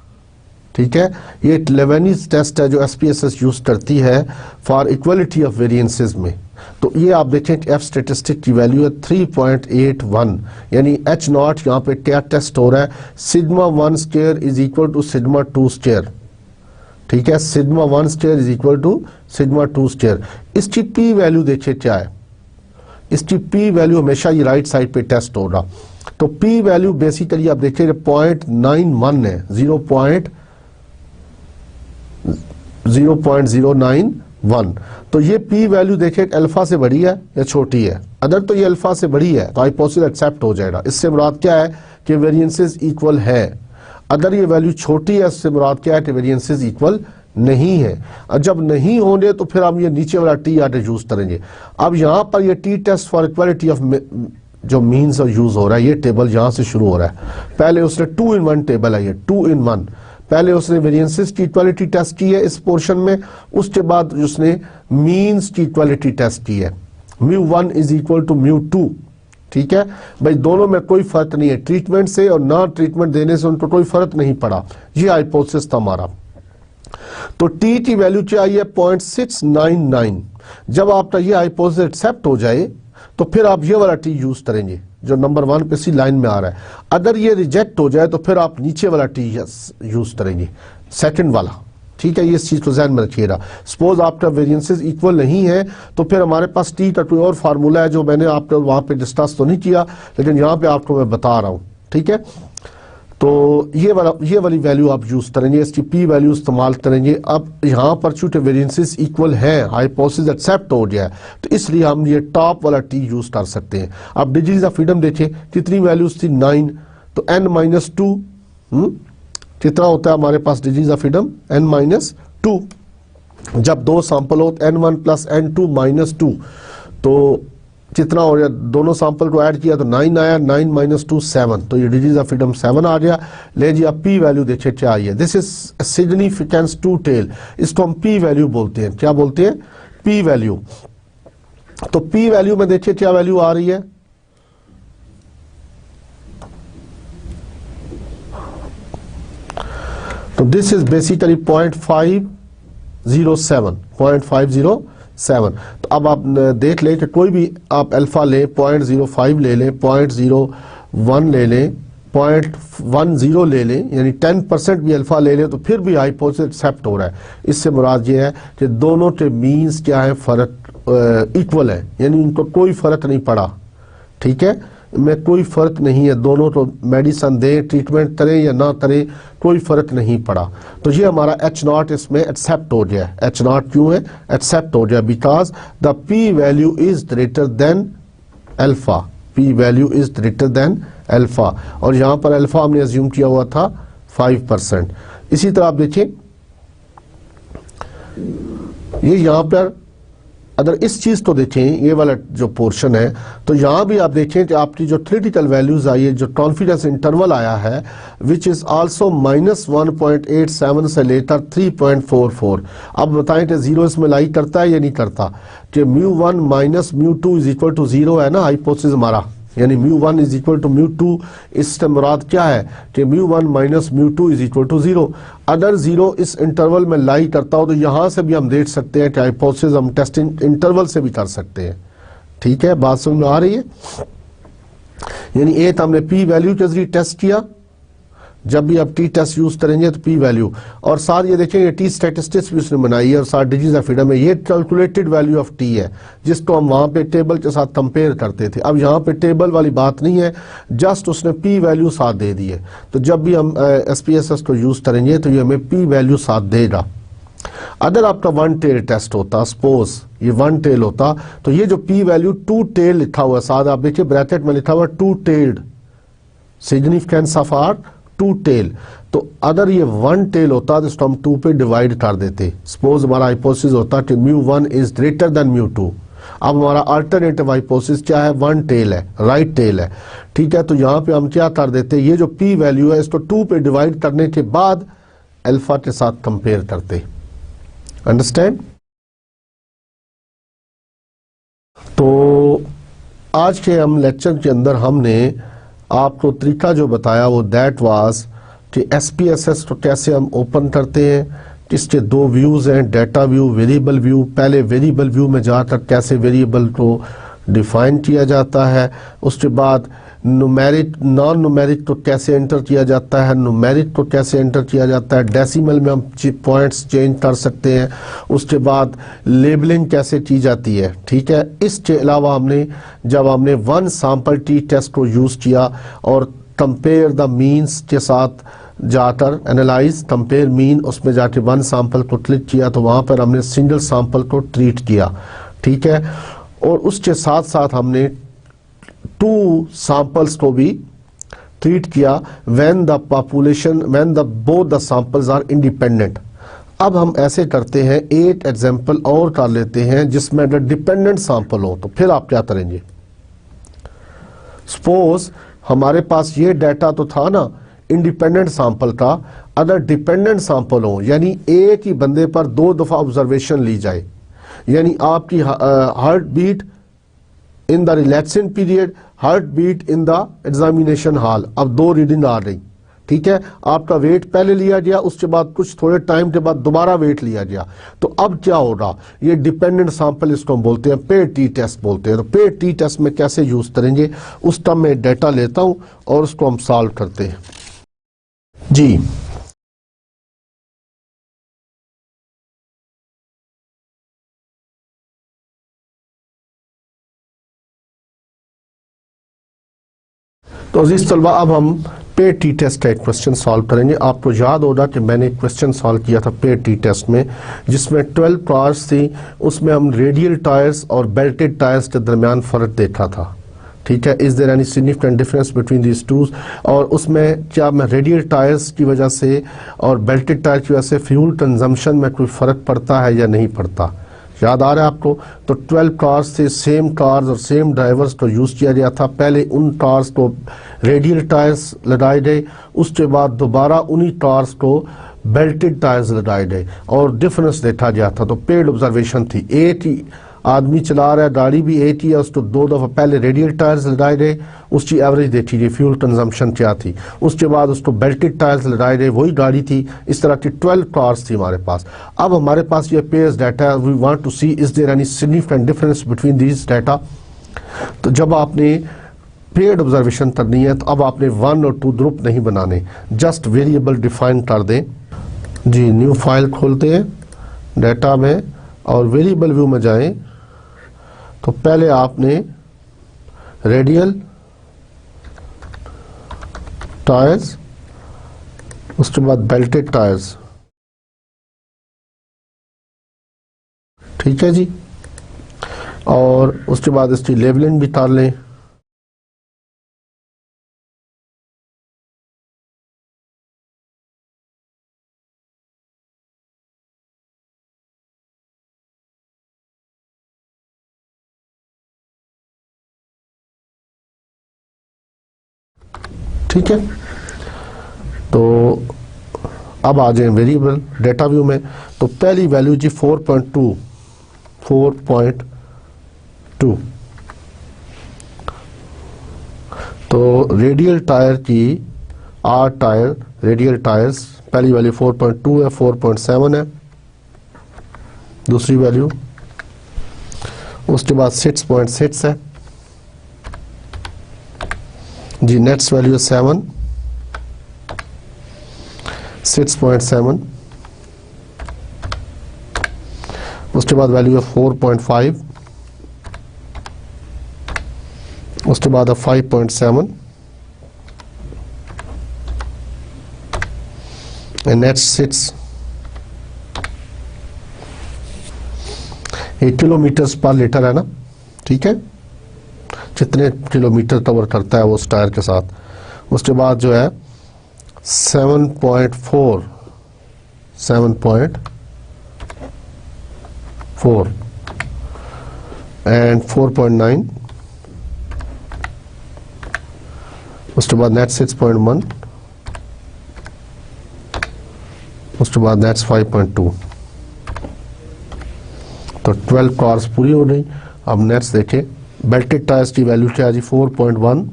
ठीक है। ये लेवेनीज टेस्ट है जो एसपीएसएस यूज करती है फॉर इक्वलिटी ऑफ वेरिएंसेस में। तो ये आप देखें एफ स्टैटिस्टिक की वैल्यू है 3.81, यानी एच नॉट यहाँ पे क्या टेस्ट हो रहा है, sigma 1 square is equal to sigma 2 square, ठीक है। Sigma 1 square is equal to sigma 2 square. इसकी पी वैल्यू देखिए क्या है, इसकी पी वैल्यू हमेशा ये राइट साइड पे टेस्ट होगा। तो पी वैल्यू बेसिकली आप देखिए 0.91 है, 0.091। तो ये पी वैल्यू देखिए अल्फा से बड़ी है या छोटी है। अगर तो ये अल्फा से बड़ी है तो हाइपोथेसिस एक्सेप्ट हो जाएगा। इससे मुराद क्या है कि वेरिएंसेस इक्वल है। अगर ये वैल्यू छोटी है इससे मुराद क्या है कि वेरिएंसेस इक्वल नहीं है। और जब नहीं होंगे तो फिर हम ये नीचे वाला टी आर यूज करेंगे। अब यहाँ पर ये T test for equality of जो मीन्स यूज हो रहा है, ये टेबल यहाँ से शुरू हो रहा है। पहले उसने 2 in 1 टेबल है, ये 2 in 1। पहले उसने वेरिएंसेस की इक्वालिटी टेस्ट की है इस पोर्शन में, उसके बाद उसने मीन्स की इक्वालिटी टेस्ट की है। μ1 इज इक्वल टू μ2, ठीक है भाई। दोनों में कोई फर्क नहीं है, ट्रीटमेंट से और ना ट्रीटमेंट देने से उनको कोई फर्क नहीं पड़ा। ये हाइपोथेसिस था हमारा। तो टी की वैल्यू क्या आई है 0.699। जब आपका ये हाइपोथेसिस एक्सेप्ट हो जाए तो फिर आप ये वाला टी यूज करेंगे जो नंबर 1 पे सी लाइन में आ रहा है। अगर ये रिजेक्ट हो जाए तो फिर आप नीचे वाला टी यूज करेंगे, सेकंड वाला, ठीक है। ये इस चीज को ध्यान में रखिएगा। सपोज आपका वेरिएंसेस इक्वल नहीं है तो फिर हमारे पास टी का कोई और फार्मूला है जो मैंने आपको वहां पे डिस्कस तो नहीं किया, लेकिन यहाँ पे आपको मैं बता रहा हूँ, ठीक है। तो ये वाली वैल्यू आप यूज करेंगे, इसकी पी वैल्यू इस्तेमाल करेंगे। अब यहाँ पर चूंकि वेरिएंसेस इक्वल है, हाइपोथेसिस एक्सेप्ट हो गया है, तो इसलिए हम ये टॉप वाला टी यूज कर सकते हैं। अब डिग्रीज ऑफ फ्रीडम देखिए कितनी वैल्यूज थी 9, तो n-2 कितना होता है हमारे पास डिग्रीज ऑफ फ्रीडम n-2। जब 2 सैंपल हो n1 प्लस n2 -2 तो कितना हो गया, दोनों सैंपल को ऐड किया तो 9 आया, 9 - 2 7, तो ये डिग्रीज ऑफ फ्रीडम 7 आ गया। ले जी अब पी वैल्यू देखिए क्या आई है, this is significance two tail, इसको हम पी वैल्यू बोलते हैं। क्या बोलते हैं? P value. तो पी वैल्यू में देखिए क्या वैल्यू आ रही है, तो दिस इज बेसिकली 0.507 7। तो अब आप देख लें कि कोई भी आप अल्फ़ा लें, 0.05 ले लें, 0.01 ले लें, 0.10 ले लें, यानी 10% भी अल्फ़ा ले लें तो फिर भी हाइपोथेसिस एक्सेप्ट हो रहा है। इससे मुराद ये है कि दोनों के मीन्स क्या है, फ़र्क इक्वल है, यानी उनको कोई फ़र्क नहीं पड़ा। ठीक है, में कोई फ़र्क नहीं है, दोनों तो मेडिसन दें, ट्रीटमेंट करें या ना करें, कोई फ़र्क नहीं पड़ा। तो ये हमारा H0 इसमें एक्सेप्ट हो गया। H0 क्यों है एक्सेप्ट हो गया? Because the P value is greater than alpha, P value is greater than alpha, और यहाँ पर अल्फ़ा हमने अज्यूम किया हुआ था 5%। इसी तरह आप देखें ये यहाँ पर अगर इस चीज़ को देखें, ये वाला जो पोर्शन है, तो यहाँ भी आप देखें कि आपकी जो थ्योरेटिकल वैल्यूज आई है, जो कॉन्फिडेंस इंटरवल आया है, विच इज़ आल्सो -1.87 से लेकर 3.44। अब बताएं कि जीरो इसमें लाई करता है या नहीं करता? कि μ1 माइनस μ2 इज इक्वल टू 0 है ना हाइपोथेसिस हमारा, यानी μ1 इज इक्वल टू μ2। इससे मुराद क्या है कि μ1 माइनस μ2 इज इक्वल टू 0। अगर 0 इस इंटरवल में लाई करता हो तो यहां से भी हम देख सकते हैं कि हाइपोथेसिस हम टेस्टिंग इंटरवल से भी कर सकते हैं। ठीक है, बात समझ में आ रही है? यानी एक हमने पी वैल्यू के जरिए टेस्ट किया, जब भी आप टी टेस्ट यूज करेंगे तो पी वैल्यू, और साथ ये देखेंगे टी स्टैटिस्टिक्स भी उसने बनाई है, और साथ डिग्रीज ऑफ फ्रीडम में ये कैलकुलेटेड वैल्यू ऑफ टी है, जिसको हम वहां पे टेबल के साथ कंपेयर करते थे। अब यहाँ पे टेबल वाली बात नहीं है, जस्ट उसने पी वैल्यू साथ दे दी है। तो जब भी हम SPSS को यूज करेंगे तो ये हमें पी वैल्यू साथ देगा। अगर आपका वन टेल टेस्ट होता, सपोज ये वन टेल होता, तो ये जो पी वैल्यू 2 टेल लिखा हुआ है, साथ आप देखिए ब्रैकेट में लिखा हुआ 2 tailed, significance of or 2 tail. तो अगर ये 1 टेल होता तो इसको हम 2 पे डिवाइड कर देते। सपोज हमारा हाइपोथेसिस होता कि μ1 इज ग्रेटर देन μ2। अब हमारा अल्टरनेटिव हाइपोथेसिस क्या है? 1 टेल है, राइट टेल है। ठीक है, तो यहां पे हम क्या कर देते, ये जो पी वैल्यू है इसको 2 पे डिवाइड करने के बाद अल्फा के साथ कंपेयर करते। अंडरस्टैंड? तो आज के हम लेक्चर के अंदर हमने आपको तरीका जो बताया वो दैट वाज कि SPSS को कैसे हम ओपन करते हैं। इसके 2 व्यूज़ हैं, डाटा व्यू, वेरिएबल व्यू। पहले वेरिएबल व्यू में जाकर कैसे वेरिएबल को डिफाइन किया जाता है, उसके बाद न्यूमेरिक नॉन न्यूमेरिक को कैसे एंटर किया जाता है, न्यूमेरिक को कैसे एंटर किया जाता है, डेसिमल में हम पॉइंट्स चेंज कर सकते हैं, उसके बाद लेबलिंग कैसे की जाती है। ठीक है, इसके अलावा हमने जब हमने 1 सैंपल टी टेस्ट को यूज़ किया और कंपेयर द मीन्स के साथ जाकर एनालाइज कंपेयर मीन, उसमें जाके 1 सैंपल को क्लिक किया तो वहाँ पर हमने सिंगल सैंपल को ट्रीट किया। ठीक है, और उसके साथ साथ हमने 2 सैंपल्स को भी ट्रीट किया when the population when the both the samples are independent. अब हम ऐसे करते हैं, एक एग्जांपल और कर लेते हैं जिसमें अगर डिपेंडेंट सैंपल हो तो फिर आप क्या करेंगे? सपोज हमारे पास ये डाटा तो था ना इंडिपेंडेंट सैंपल का, अगर डिपेंडेंट सैंपल हो यानी एक ही बंदे पर 2 दफा ऑब्जर्वेशन ली जाए, यानी आपकी heart beat in the relaxing period, heart beat in the examination hall, अब 2 रीडिंग आ रही। ठीक है, आपका वेट पहले लिया गया, उसके बाद कुछ थोड़े टाइम के बाद दोबारा वेट लिया गया, तो अब क्या होगा? ये डिपेंडेंट सैंपल इसको हम बोलते हैं, पेड टी टेस्ट बोलते हैं। तो पेड टी टेस्ट में कैसे यूज करेंगे, उस टर्म में डाटा लेता हूं और उसको हम सॉल्व करते हैं जी। तो अजीज तलबा, अब हम पेड टी टेस्ट का एक क्वेश्चन सॉल्व करेंगे। आपको याद होगा कि मैंने एक क्वेश्चन सॉल्व किया था पेड टी टेस्ट में, जिसमें 12 टायर्स थी, उसमें हम रेडियल टायर्स और बेल्टेड टायर्स के दरमियान फ़र्क देखा था। ठीक है, is there any significant difference between these two, और उसमें क्या मैं रेडियल टायर्स की वजह से और बेल्टेड टायर की वजह से फ्यूल कंजम्पशन में कोई फ़र्क पड़ता है या नहीं पड़ता? याद आ रहा है आपको? तो 12 कार्स से सेम कार्स और सेम ड्राइवर्स को यूज़ किया गया था। पहले उन कार्स को रेडियल टायर्स लगाए गए, उसके बाद दोबारा उन्हीं कार्स को बेल्टेड टायर्स लगाए गए और डिफरेंस देखा गया था। तो पेड ऑब्जर्वेशन थी, एक ही आदमी चला रहा है गाड़ी भी एक ही है, उसको 2 दफ़ा पहले रेडियल टायर्स लगाए गए, उसकी एवरेज देखी जी फ्यूल कंजम्पशन क्या थी, उसके बाद उसको बेल्टेड टायर्स लगाए गए, वही गाड़ी थी। इस तरह की 12 कार्स थी हमारे पास। अब हमारे पास ये pairs data, we want to see is there any significant difference between these data. तो जब आपने पेयर्ड ऑब्जर्वेशन करनी है तो अब आपने 1 और 2 ग्रुप नहीं बनाने, जस्ट वेरिएबल डिफाइन कर दें जी। न्यू फाइल खोलते हैं डाटा में और वेरिएबल व्यू में जाएं तो पहले आपने रेडियल टायर्स, उसके बाद बेल्टेड टायर्स, ठीक है जी, और उसके बाद इसकी लेबलिंग भी कर लें। ठीक है, तो अब आ जाए वेरिएबल डेटा व्यू में। तो पहली वैल्यू जी 4.2 तो रेडियल टायर की आर टायर रेडियल टायर्स पहली वैल्यू 4.2 है, 4.7 है दूसरी वैल्यू, उसके बाद 6.6 है जी। नेक्स्ट वैल्यू है 7, 6.7, उसके बाद वैल्यू है 4.5, उसके बाद है 5.7 एंड नेक्स्ट 6। ये किलोमीटर्स पर लीटर है ना, ठीक है, जितने किलोमीटर कवर करता है वो उस टायर के साथ। उसके बाद जो है 7.4 एंड 4.9, उसके बाद नेट 6.1, उसके बाद नेट्स 5.2। तो 12 कार्स पूरी हो गई। अब नेट्स देखें, बेल्टेड टायर्स की वैल्यू क्या है जी 4.1।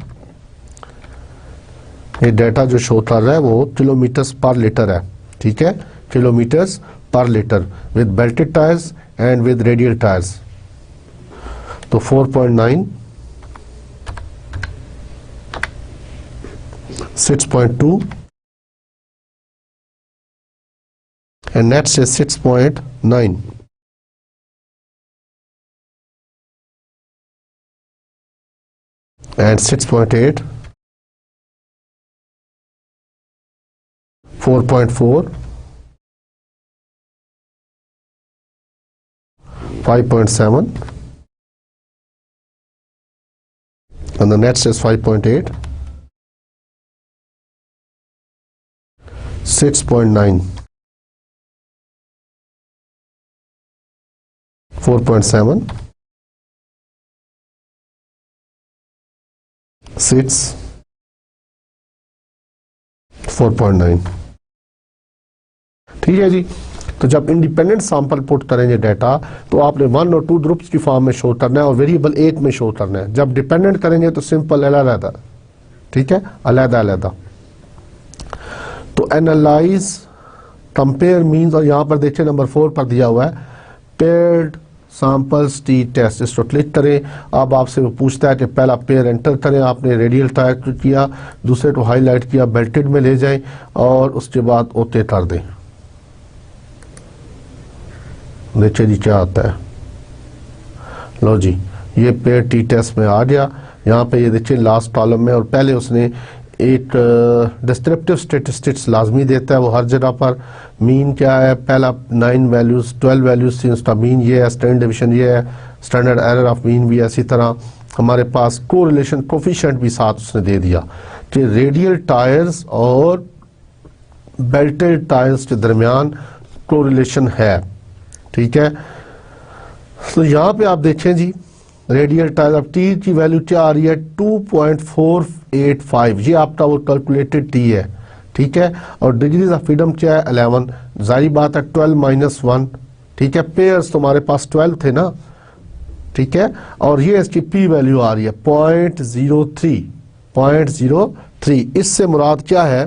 ये डाटा जो शो कर रहा है वो किलोमीटर्स पर लीटर है, ठीक है, किलोमीटर्स पर litre with belted tyres and with radial tyres. तो 4.9, 6.2 and next is 6.9 and 6.8, 4.4, 5.7 and the next is 5.8, 6.9, 4.7, 6, 4.9। ठीक है जी। तो जब इंडिपेंडेंट सैंपल पुट करेंगे डाटा तो आपने 1 और 2 ग्रुप्स की फॉर्म में शो करना है और वेरिएबल 1 में शो करना है। जब डिपेंडेंट करेंगे तो सिंपल अलग-अलग, ठीक है, अलग-अलग। तो एनालाइज, कंपेयर मींस, और यहाँ पर देखिए नंबर 4 पर दिया हुआ है पेयर्ड सैंपल्स टी टेस्ट। इसको क्लिक करें। अब आपसे वो पूछता है कि पहला पेयर एंटर करें, आपने रेडियल टायर किया, दूसरे को हाईलाइट किया, बेल्टेड में ले जाएं और उसके बाद ओके कर दें। देखिए जी क्या आता है, लो जी ये पेयर टी टेस्ट में आ गया। यहाँ पे ये देखिए लास्ट कॉलम में, और पहले उसने एक डिस्क्रिप्टिव स्टेटिस्टिक्स लाजमी देता है वो हर जगह पर। मीन क्या है, पहला 9 वैल्यूज 12 वैल्यूज थी, उसका मीन ये है, स्टैंडर्ड डिवीजन ये है, स्टैंडर्ड एरर ऑफ मीन भी है। इसी तरह हमारे पास कोरिलेशन कोफिशिएंट भी साथ उसने दे दिया कि रेडियल टायर्स और बेल्टेड टायर्स के दरमियान कोरिलेशन है, ठीक है। तो यहाँ पे आप देखें जी रेडियल टायर, अब टी की वैल्यू क्या आ रही है 2.485, ये आपका वो कैलकुलेटेड टी है, ठीक है। और डिग्रीज ऑफ फ्रीडम क्या है 11, जारी बात है 12 - 1, ठीक है। पेयर्स तुम्हारे पास 12 थे ना, ठीक है। और ये इसकी पी वैल्यू आ रही है 0.03, 0.03। इससे मुराद क्या है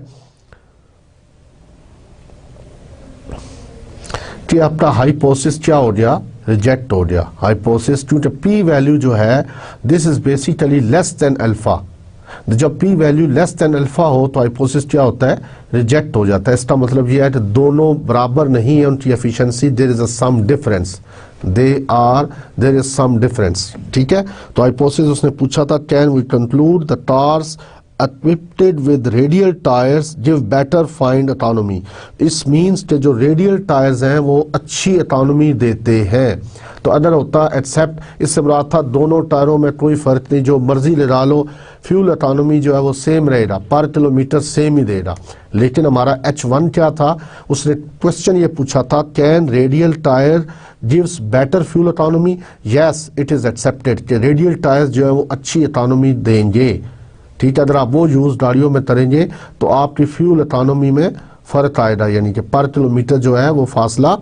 कि आपका हाइपोथेसिस क्या हो गया, रिजेक्ट हो गया हाइपोथेसिस, क्योंकि पी वैल्यू जो है this is basically less than alpha. जब p value less than alpha हो तो हाइपोथेसिस क्या होता है, रिजेक्ट हो जाता है। इसका मतलब यह है कि दोनों बराबर नहीं है उनकी efficiency, there is a some difference, there is some difference. ठीक है, तो हाइपोथेसिस उसने पूछा था, can we conclude the cars equipped with radial tires give better find autonomy। इस मीन्स के जो रेडियल टायर्स हैं वो अच्छी autonomy देते हैं। तो अगर होता एक्सेप्ट, इससे मुराद था दोनों टायरों में कोई फर्क नहीं, जो मर्जी लगा लो, फ्यूल autonomy जो है वो सेम रहेगा, पर किलोमीटर सेम ही देगा। लेकिन हमारा H1 क्या था, उसने क्वेश्चन ये पूछा था, can radial tyre gives better fuel autonomy। Yes it is accepted कि रेडियल टायर्स जो है वो अच्छी autonomy देंगे। ठीक है, अगर आप वो यूज गाड़ियों में करेंगे तो आपकी फ्यूल इकोनॉमी में फर्क आएगा, यानी कि पर किलोमीटर जो है वो फासला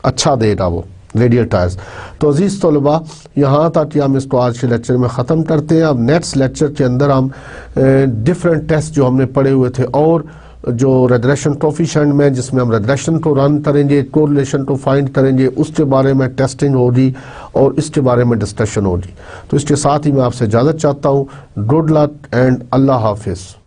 अच्छा देगा वो रेडियल टायर्स। तो अजीज तलबा, यहाँ तक कि हम इसको आज के लेक्चर में ख़त्म करते हैं। अब नेक्स्ट लेक्चर के अंदर हम डिफरेंट टेस्ट जो हमने पढ़े हुए थे और जो रेग्रेशन कोफिशिएंट में जिसमें हम रेग्रेशन को रन करेंगे, कोरिलेशन को फाइंड करेंगे, उसके बारे में टेस्टिंग होगी और इसके बारे में डिस्कशन होगी। तो इसके साथ ही मैं आपसे इजाज़त चाहता हूँ। गुड लक एंड अल्लाह हाफिज़।